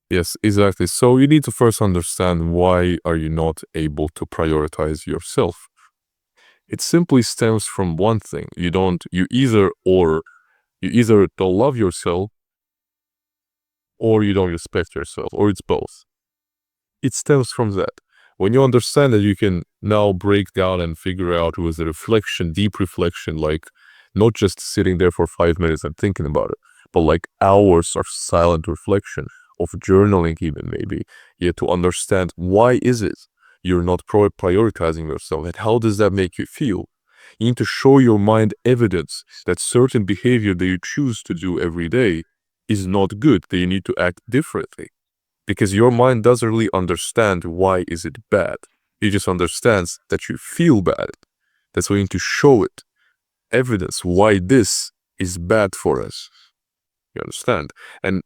Yes, exactly. So you need to first understand, why are you not able to prioritize yourself? It simply stems from one thing. You either don't love yourself, or you don't respect yourself, or it's both. It stems from that. When you understand that, you can now break down and figure out with a reflection, deep reflection, like not just sitting there for 5 minutes and thinking about it, but like hours of silent reflection, of journaling even maybe, to understand, why is it you're not prioritizing yourself, and how does that make you feel? You need to show your mind evidence that certain behavior that you choose to do every day is not good, that you need to act differently. Because your mind doesn't really understand why is it bad. It just understands that you feel bad. That's why you need to show it evidence why this is bad for us. You understand? And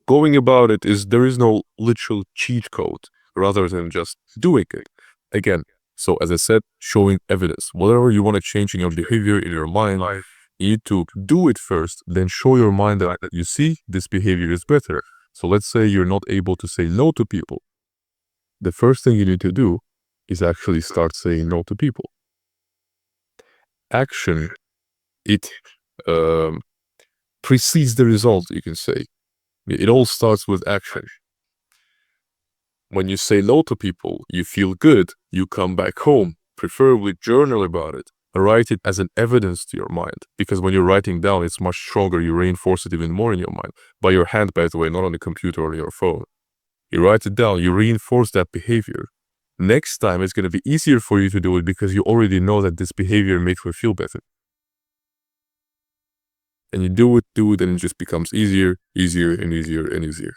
going about it there is no literal cheat code, rather than just doing it. Again, so as I said, showing evidence. Whatever you want to change in your behavior, in your mind, you need to do it first, then show your mind that you see this behavior is better. So let's say you're not able to say no to people. The first thing you need to do is actually start saying no to people. Action, it precedes the result, you can say. It all starts with action. When you say no to people, you feel good, you come back home, preferably journal about it, write it as an evidence to your mind. Because when you're writing down, it's much stronger, you reinforce it even more in your mind. By your hand, by the way, not on the computer or on your phone. You write it down, you reinforce that behavior. Next time, it's going to be easier for you to do it, because you already know that this behavior makes you feel better. And you do it, and it just becomes easier, and easier.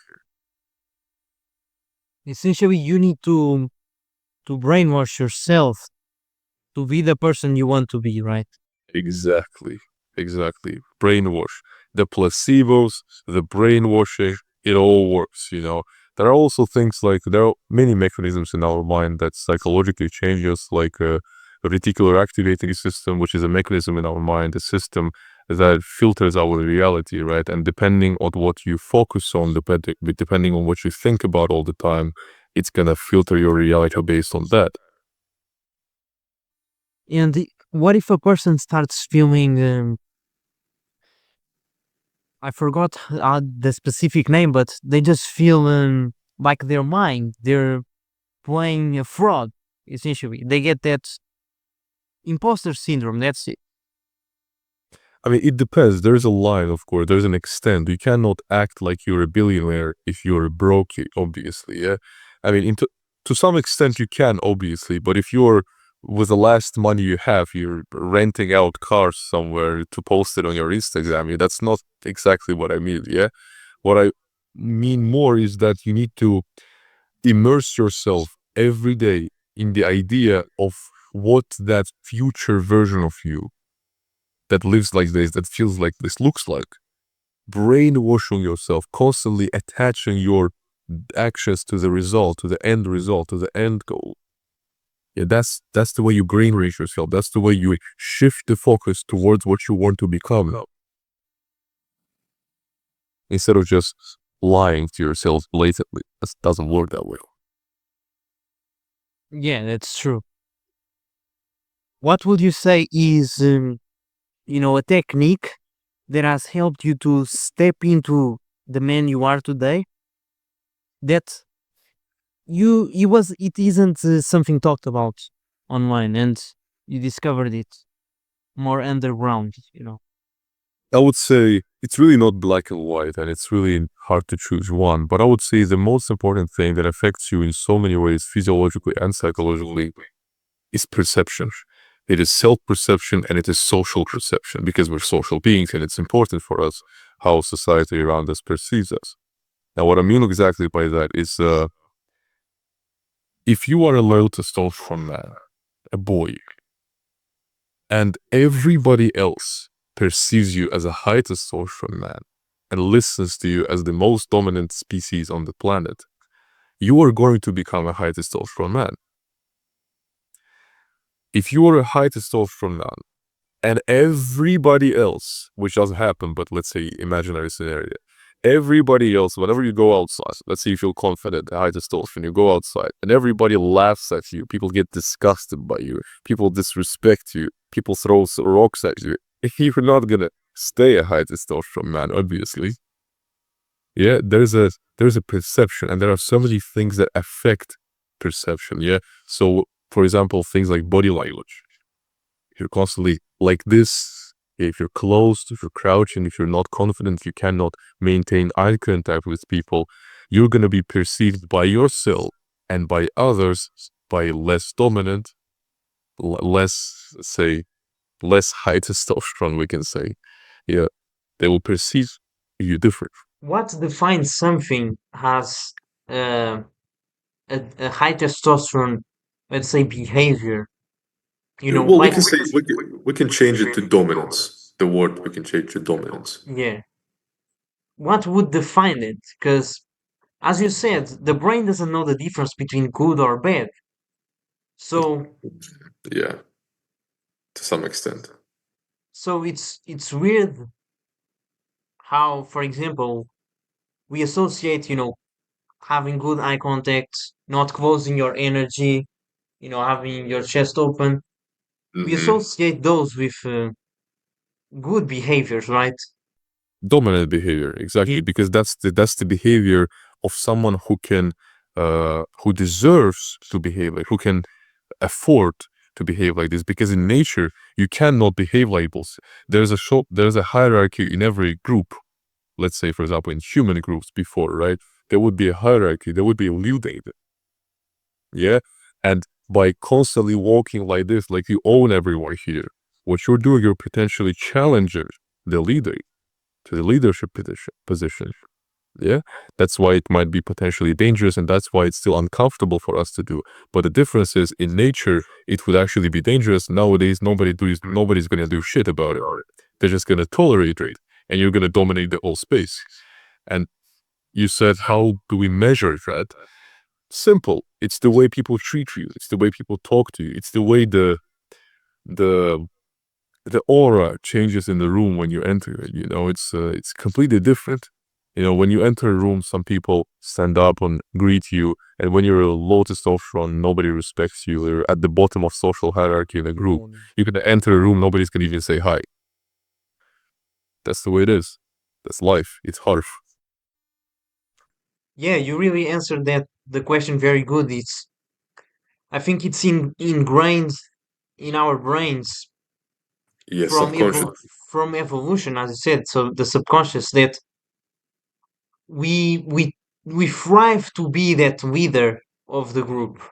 Essentially, you need to brainwash yourself to be the person you want to be, right? Exactly. Brainwash. The placebos, the brainwashing, it all works, There are also things like, there are many mechanisms in our mind that psychologically change us, like a reticular activating system, which is a mechanism in our mind, a system that filters our reality, right? And depending on what you focus on, depending on what you think about all the time, it's gonna filter your reality based on that. And what if a person starts feeling, I forgot the specific name, but they just feel like their mind, they're playing a fraud, essentially. They get that imposter syndrome. That's it. I mean, it depends. There's a line, of course. There's an extent. You cannot act like you're a billionaire if you're broke, obviously. Yeah. I mean, to some extent you can, obviously, but if you're with the last money you have, you're renting out cars somewhere to post it on your Instagram, that's not exactly what I mean. Yeah. What I mean more is that you need to immerse yourself every day in the idea of what that future version of you that lives like this, that feels like this, looks like. Brainwashing yourself, constantly attaching your actions to the result, to the end result, to the end goal. Yeah, that's the way you brainwash yourself. That's the way you shift the focus towards what you want to become now. Instead of just lying to yourself blatantly. That doesn't work that way. Yeah, that's true. What would you say is, a technique that has helped you to step into the man you are today? That it isn't something talked about online, and you discovered it more underground. I would say it's really not black and white, and it's really hard to choose one. But I would say the most important thing that affects you in so many ways, physiologically and psychologically, is perception. It is self-perception and it is social perception, because we're social beings and it's important for us how society around us perceives us. Now, what I mean exactly by that is, if you are a low testosterone man, a boy, and everybody else perceives you as a high testosterone man and listens to you as the most dominant species on the planet, you are going to become a high testosterone man. If you are a high testosterone man and everybody else, which doesn't happen, but let's say imaginary scenario, everybody else, whenever you go outside, let's say you feel confident, high testosterone, you go outside and everybody laughs at you, people get disgusted by you, people disrespect you, people throw rocks at you, you're not gonna stay a high testosterone man, obviously. Yeah, there's a perception, and there are so many things that affect perception. Yeah, so for example, things like body language. If you're constantly like this, if you're closed, if you're crouching, if you're not confident, if you cannot maintain eye contact with people, you're gonna be perceived by yourself and by others by less dominant, less high testosterone, we can say. Yeah, they will perceive you different. What defines something as uh, a high testosterone, let's say, behavior? Well, we Like, can say we can change it to dominance. The word we can change to dominance. yeah, what would define it? Because, as you said, the brain doesn't know the difference between good or bad. So, Yeah, to some extent. so it's weird how, for example, we associate, having good eye contact, not closing your energy, having your chest open. We Hmm. associate those with good behaviors, right? Dominant behavior, exactly, because that's the behavior of someone who deserves to behave like, who can afford to behave like this. Because in nature, you cannot behave like this. There's a hierarchy in every group. Let's say, for example, in human groups before, right? There would be a hierarchy. There would be a leader. Yeah, and by constantly walking like this, like you own everyone here, what you're doing, you're potentially challenging the leader to the leadership position. Yeah, that's why it might be potentially dangerous, and that's why it's still uncomfortable for us to do. But the difference is, in nature, it would actually be dangerous. Nowadays, nobody's gonna do shit about it. They're just gonna tolerate it, and you're gonna dominate the whole space. And you said, how do we measure that? Simple. It's the way people treat you. It's the way people talk to you. It's the way the the aura changes in the room when you enter it. It's completely different. You know, when you enter a room, some people stand up and greet you, and when you're low testosterone, nobody respects you. You're at the bottom of social hierarchy in a group. You can enter a room, nobody's gonna even say hi. That's the way it is. That's life. It's harsh. Yeah, you really answered the question very good. I think it's ingrained in our brains Yes, from subconscious. from evolution, as you said. So the subconscious that we we we thrive to be that leader of the group,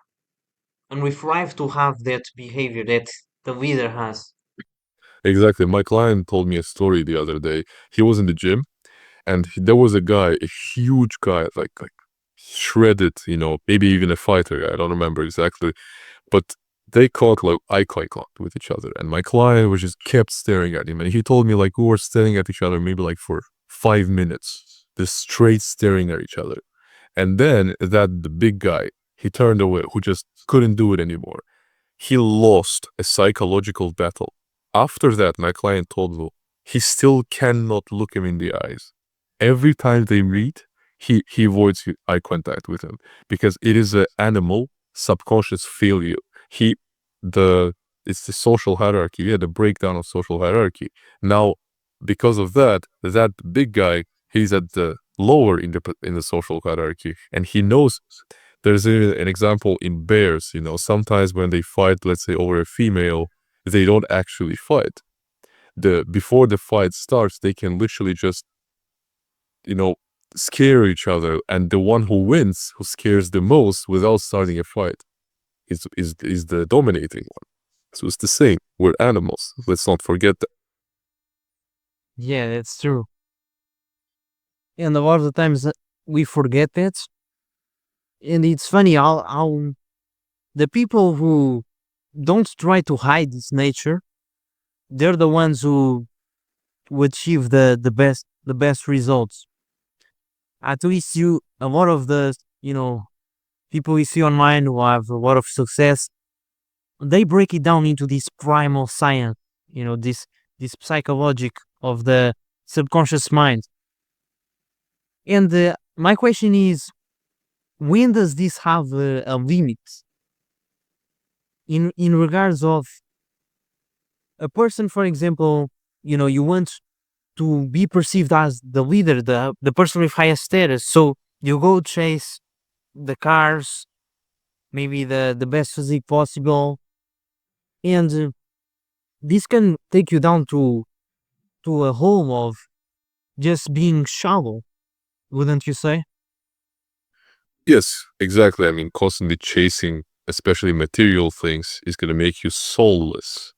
and we thrive to have that behavior that the leader has. Exactly. My client told me a story the other day. He was in the gym, and there was a guy, a huge guy, like shredded, you know, maybe even a fighter. I don't remember exactly, but they caught like eye contact with each other, and my client was just kept staring at him, and he told me like we were staring at each other maybe like for 5 minutes, just straight staring at each other. And then the big guy, he turned away, who just couldn't do it anymore. He lost a psychological battle. After that, my client told me he still cannot look him in the eyes. Every time they meet, he avoids eye contact with him because it is an animal subconscious failure. He the It's the social hierarchy. Yeah, the breakdown of social hierarchy. Now, because of that big guy, he's at the lower in the social hierarchy, and he knows. There's an example in bears. You know, sometimes when they fight, let's say over a female, they don't actually fight. Before the fight starts, they can literally just, you know, scare each other, and the one who wins, who scares the most without starting a fight, is the dominating one. So it's the same. We're animals. Let's not forget that. Yeah, that's true. And a lot of the times we forget that. And it's funny how the people who don't try to hide this nature, they're the ones who achieve the best results. At least a lot of the, people we see online who have a lot of success, they break it down into this primal science, this psychologic of the subconscious mind. And my question is, when does this have a limit? In regards of a person, for example, you want to be perceived as the leader, the person with highest status. So you go chase the cars, maybe the best physique possible, and this can take you down to a hole of just being shallow, wouldn't you say? Yes, exactly. I mean, constantly chasing, especially material things, is going to make you soulless.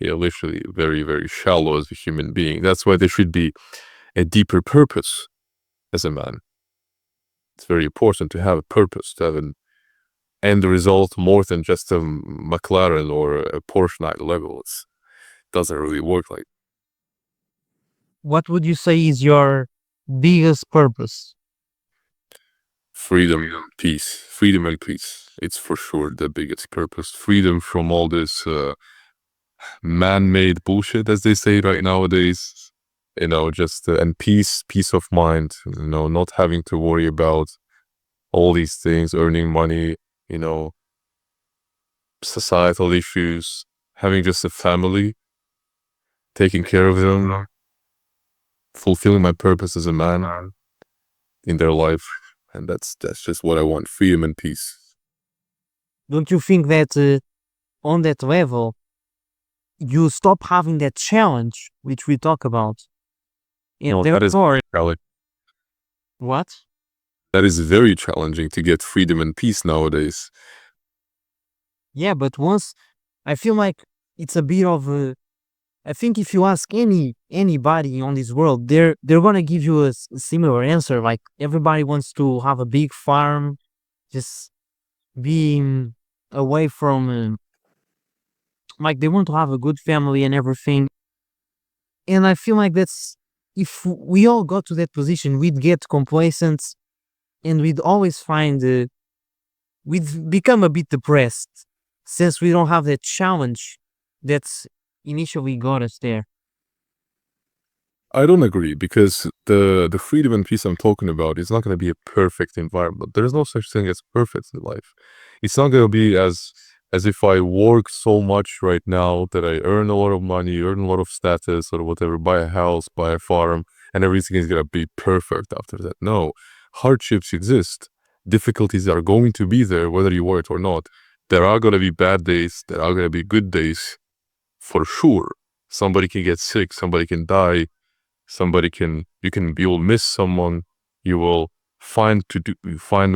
Literally very, very shallow as a human being. That's why there should be a deeper purpose as a man. It's very important to have a purpose, to have an end result more than just a McLaren or a Porsche 911. It doesn't really work like What would you say is your biggest purpose? freedom, peace. Freedom and peace. It's for sure the biggest purpose. Freedom from all this man-made bullshit, as they say right nowadays. Just and peace of mind. Not having to worry about all these things, earning money, you know, societal issues, having just a family, taking care of them, fulfilling my purpose as a man in their life. And that's just what I want, freedom and peace. Don't you think that on that level, you stop having that challenge which we talk about? And That is therefore, challenge. what? That is very challenging to get freedom and peace nowadays. Yeah, but once I feel like it's a bit of a. I think if you ask anybody on this world, they're gonna give you a similar answer. Like everybody wants to have a big farm, just being away from, like they want to have a good family and everything. And I feel like that's if we all got to that position, we'd get complacent and we'd always find we'd become a bit depressed since we don't have that challenge that's initially got us there. I don't agree, because the freedom and peace I'm talking about is not going to be a perfect environment. There's no such thing as perfect in life. It's not going to be as if I work so much right now that I earn a lot of money, earn a lot of status or whatever, buy a house, buy a farm, and everything is going to be perfect after that. No, hardships exist. Difficulties are going to be there whether you want it or not. There are going to be bad days. There are going to be good days, for sure. Somebody can get sick. Somebody can die. You will miss someone. You will find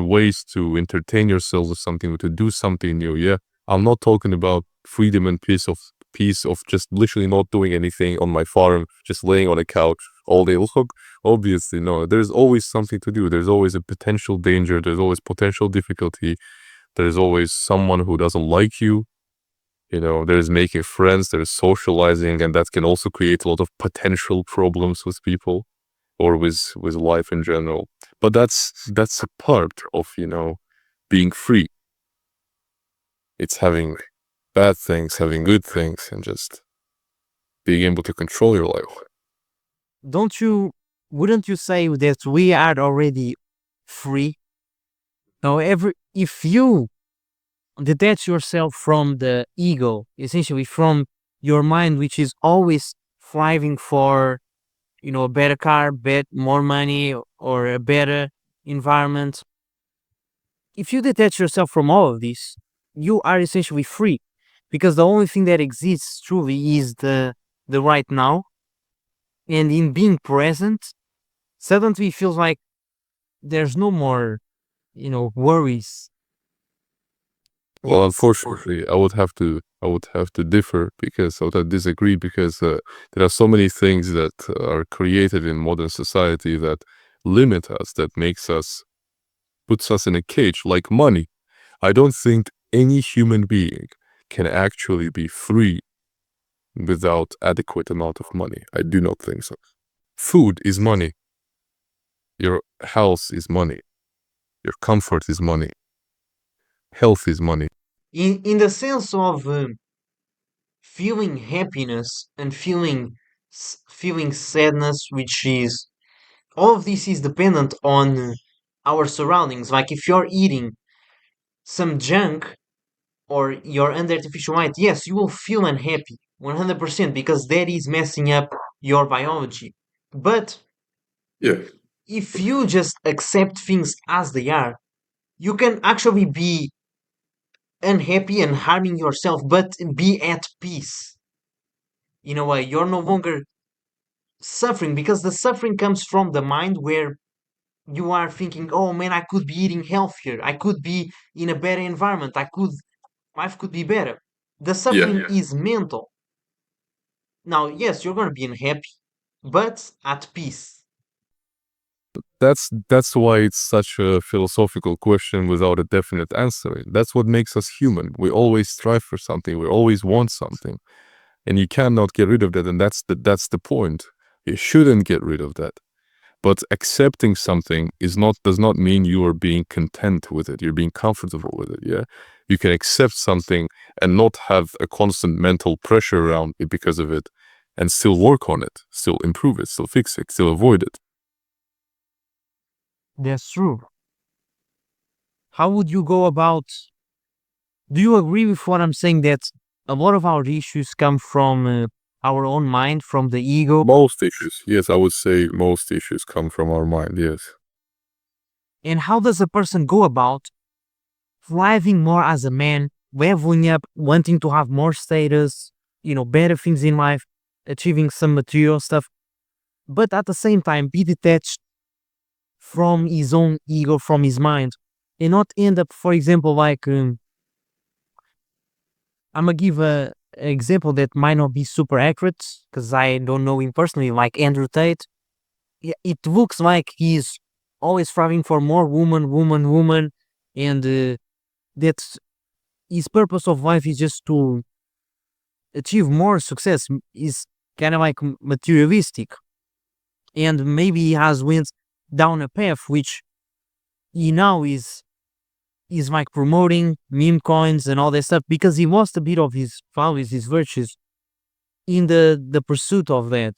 ways to entertain yourselves or something, to do something new. Yeah, I'm not talking about freedom and peace of just literally not doing anything on my farm, just laying on a couch all day long. Obviously, no. There's always something to do. There's always a potential danger. There's always potential difficulty. There's always someone who doesn't like you. There's making friends, there's socializing, and that can also create a lot of potential problems with people or with life in general. But that's a part of, being free. It's having bad things, having good things, and just being able to control your life. Wouldn't you say that we are already free? Now, if you detach yourself from the ego, essentially from your mind, which is always striving for, a better car, more money, or a better environment. If you detach yourself from all of this, you are essentially free, because the only thing that exists truly is the right now. And in being present, suddenly it feels like there's no more, worries. Well, unfortunately, I would have to differ, because I would disagree, because there are so many things that are created in modern society that limit us, that puts us in a cage, like money. I don't think any human being can actually be free without adequate amount of money. I do not think so. Food is money. Your health is money. Your comfort is money. Health is money. In the sense of feeling happiness and feeling sadness, which is all of this is dependent on our surroundings. Like if you're eating some junk or you're under artificial light, yes, you will feel unhappy 100% because that is messing up your biology. But Yeah. if you just accept things as they are, you can actually be unhappy and harming yourself, but be at peace. In a way, you're no longer suffering because the suffering comes from the mind where you are thinking, oh man, I could be eating healthier, I could be in a better environment, life could be better. The suffering is mental. Now, yes, you're gonna be unhappy, but at peace. That's why it's such a philosophical question without a definite answer. That's what makes us human. We always strive for something. We always want something, and you cannot get rid of that. And that's the point. You shouldn't get rid of that. But accepting something does not mean you are being content with it. You're being comfortable with it. Yeah, you can accept something and not have a constant mental pressure around it because of it, and still work on it, still improve it, still fix it, still avoid it. That's true. How would you go about? Do you agree with what I'm saying, that a lot of our issues come from our own mind, from the ego? Most issues, yes, I would say most issues come from our mind, yes. And how does a person go about thriving more as a man, leveling up, wanting to have more status, better things in life, achieving some material stuff, but at the same time be detached from his own ego, from his mind, and not end up, for example, like I'm gonna give a example that might not be super accurate because I don't know him personally, like Andrew Tate. It looks like he's always striving for more woman, and that's his purpose of life is just to achieve more success. Is kind of like materialistic, and maybe he has went down a path which he now is like promoting meme coins and all that stuff because he lost a bit of his values, his virtues in the pursuit of that.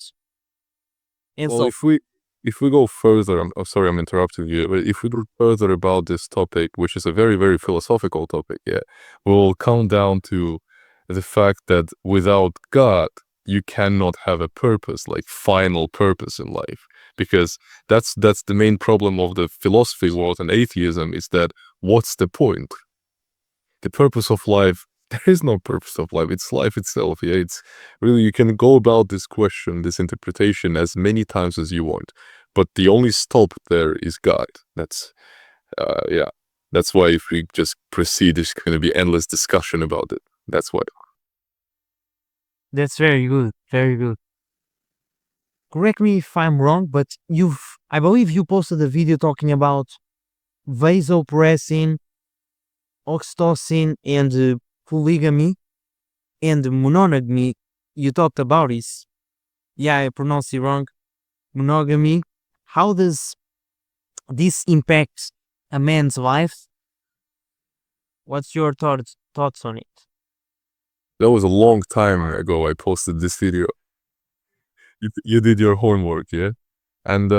And Well, so if we go further, I'm sorry, I'm interrupting you, but if we go further about this topic, which is a very, very philosophical topic, yeah, we'll come down to the fact that without God, you cannot have a purpose, like final purpose in life, because that's the main problem of the philosophy world and atheism is that what's the point? The purpose of life, there is no purpose of life. It's life itself. Yeah, it's really, you can go about this question, this interpretation as many times as you want, but the only stop there is God. Yeah, that's why if we just proceed, there's going to be endless discussion about it. That's why. that's very good. Very good. Correct me if I'm wrong, but I believe you posted a video talking about vasopressin, oxytocin, and polygamy and monogamy. You talked about this. Yeah, I pronounced it wrong. Monogamy. How does this impact a man's life? What's your thoughts on it? That was a long time ago I posted this video. You did your homework, yeah? And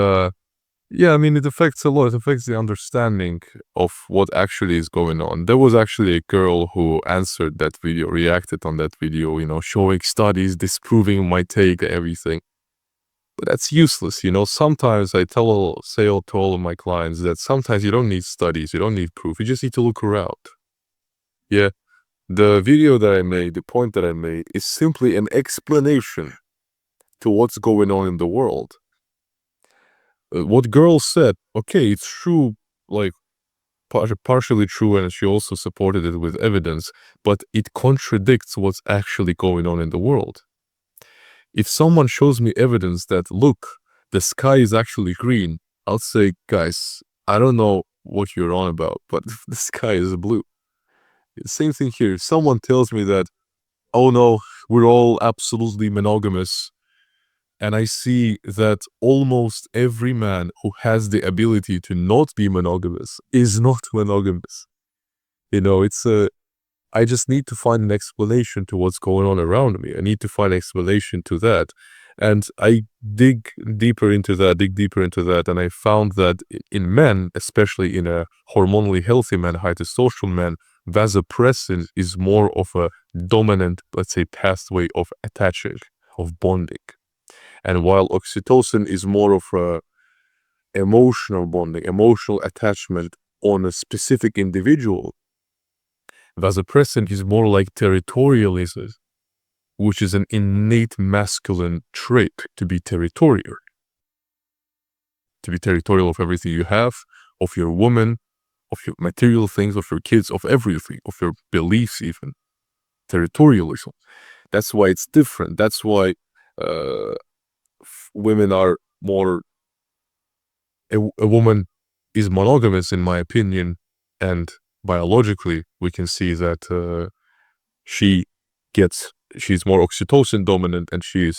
yeah, I mean, it affects a lot. It affects the understanding of what actually is going on. There was actually a girl who answered that video, reacted on that video, showing studies, disproving my take, everything. But that's useless, Sometimes I say to all of my clients that sometimes you don't need studies, you don't need proof, you just need to look around. Yeah, the video that I made, the point that I made, is simply an explanation to what's going on in the world. What girl said, okay, it's true, like partially true, and she also supported it with evidence, but it contradicts what's actually going on in the world. If someone shows me evidence that, look, the sky is actually green, I'll say, guys, I don't know what you're on about, but the sky is blue. Same thing here. If someone tells me that, oh no, we're all absolutely monogamous, and I see that almost every man who has the ability to not be monogamous is not monogamous. I just need to find an explanation to what's going on around me. I need to find an explanation to that. And I dig deeper into that, and I found that in men, especially in a hormonally healthy man, high testosterone man, vasopressin is more of a dominant, let's say, pathway of attaching, of bonding. And while oxytocin is more of a emotional bonding, emotional attachment on a specific individual, vasopressin is more like territorialism, which is an innate masculine trait, to be territorial. To be territorial of everything you have, of your woman, of your material things, of your kids, of everything, of your beliefs even. Territorialism. That's why it's different. That's why women are more... A woman is monogamous, in my opinion, and biologically we can see that she's more oxytocin dominant, and she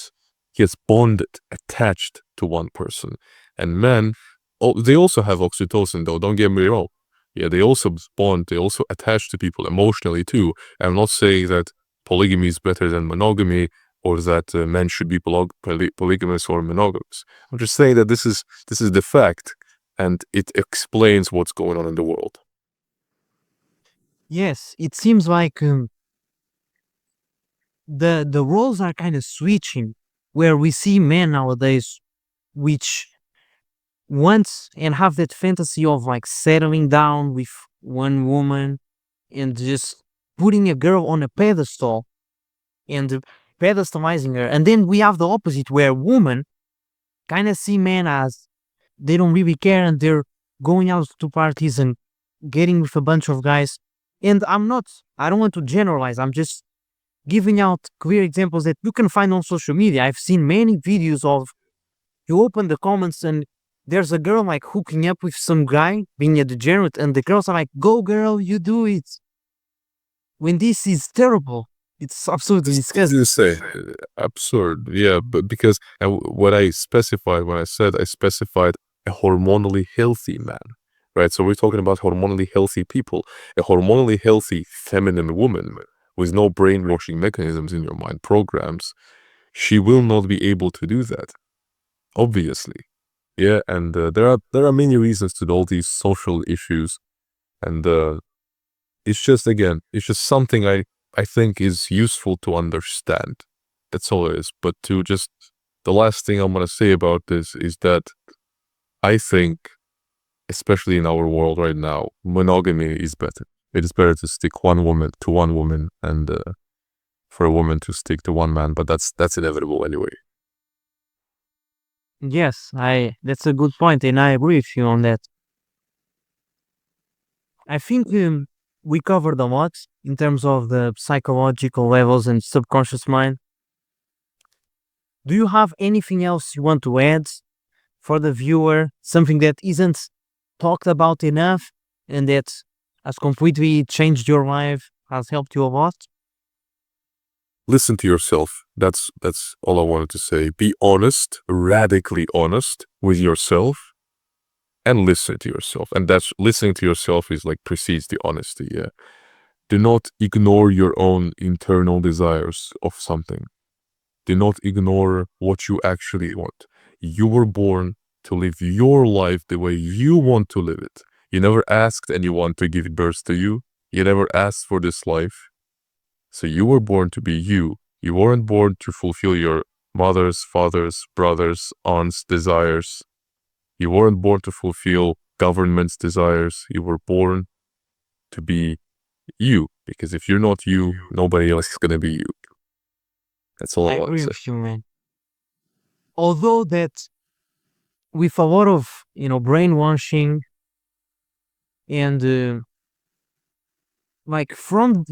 gets bonded, attached to one person. And men, they also have oxytocin, though, don't get me wrong. Yeah, they also bond, they also attach to people emotionally too. I'm not saying that polygamy is better than monogamy, or that men should be polygamous or monogamous. I'm just saying that this is the fact, and it explains what's going on in the world. Yes, it seems like the roles are kind of switching, where we see men nowadays which want and have that fantasy of like settling down with one woman and just putting a girl on a pedestal and pedestalizing her. And then we have the opposite, where women kind of see men as they don't really care, and they're going out to parties and getting with a bunch of guys. And I don't want to generalize, I'm just giving out clear examples that you can find on social media. I've seen many videos of, you open the comments and there's a girl like hooking up with some guy, being a degenerate, and the girls are like, go girl, you do it. When this is terrible, it's absolutely disgusting. You say absurd, yeah, but because what I specified when I specified a hormonally healthy man, right? So we're talking about hormonally healthy people. A hormonally healthy feminine woman with no brainwashing mechanisms in your mind, programs, she will not be able to do that. obviously. Yeah, and there are many reasons to all these social issues, and it's just, again, it's just something I think is useful to understand. That's all it is. But to just the last thing I'm gonna say about this is that I think, especially in our world right now, monogamy is better. It is better to stick one woman, and for a woman to stick to one man. But that's inevitable anyway. Yes, I that's a good point, and I agree with you on that. I think we covered a lot in terms of the psychological levels and subconscious mind. Do you have anything else you want to add for the viewer? Something that isn't talked about enough and that has completely changed your life, has helped you a lot? Listen to yourself. That's all I wanted to say. Be honest, radically honest with yourself, and listen to yourself. And that's listening to yourself is like precedes the honesty. Yeah. Do not ignore your own internal desires of something. Do not ignore what you actually want. You were born to live your life the way you want to live it. You never asked anyone to give birth to you. You never asked for this life. So you were born to be you. You weren't born to fulfill your mother's, father's, brothers, aunts' desires. You weren't born to fulfill government's desires. You were born to be you. Because if you're not you, nobody else is going to be you. That's all I I want agree to say. with you, man. Although that with a lot of, brainwashing and like from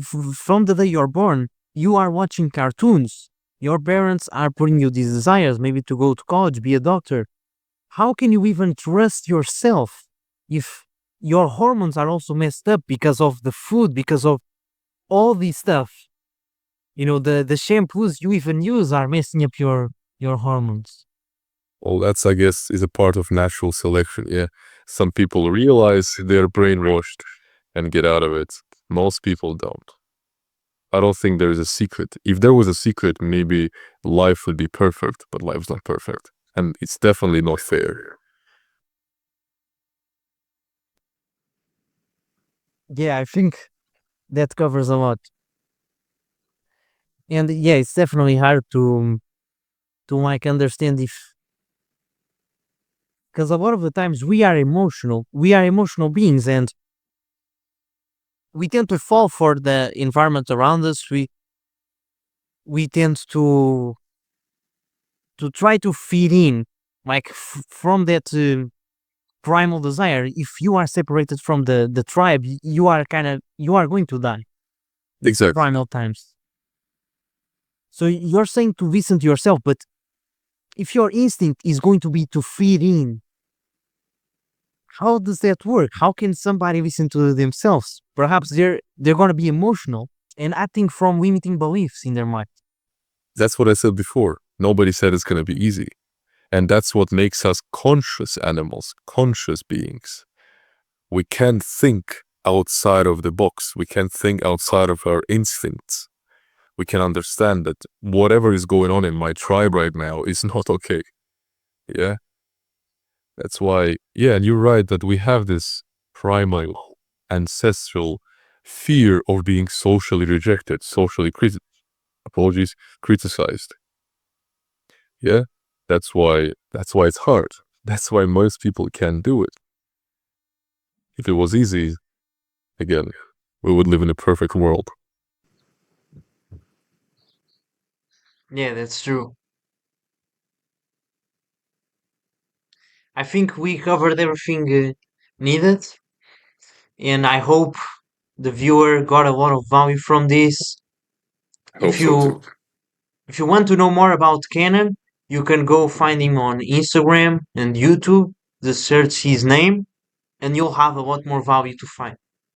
the day you're born, you are watching cartoons. Your parents are putting you these desires, maybe to go to college, be a doctor. How can you even trust yourself if your hormones are also messed up because of the food, because of all this stuff? The shampoos you even use are messing up your hormones. Well, that's, I guess, is a part of natural selection. Yeah. Some people realize they're brainwashed and get out of it. Most people don't. I don't think there's a secret. If there was a secret, maybe life would be perfect, but life's not perfect. And it's definitely not fair. Yeah, I think that covers a lot. And yeah, it's definitely hard to like understand if, because a lot of the times we are emotional beings, and we tend to fall for the environment around us. We tend to try to fit in, like from that primal desire. If you are separated from the tribe, you are going to die. Exactly. Primal times. So you're saying to listen to yourself, but if your instinct is going to be to fit in, how does that work? How can somebody listen to themselves? Perhaps they're going to be emotional and acting from limiting beliefs in their mind. That's what I said before. Nobody said it's going to be easy. And that's what makes us conscious animals, conscious beings. We can't think outside of the box. We can't think outside of our instincts. We can understand that whatever is going on in my tribe right now is not okay. Yeah. That's why, yeah, and you're right that we have this primal, ancestral fear of being socially rejected, socially criticized. Yeah, that's why it's hard. That's why most people can't do it. If it was easy, again, we would live in a perfect world. Yeah, that's true. I think we covered everything needed, and I hope the viewer got a lot of value from this. I hope If so too. you if you want to know more about Canon, you can go find him on Instagram and YouTube. Just search his name, and you'll have a lot more value to find.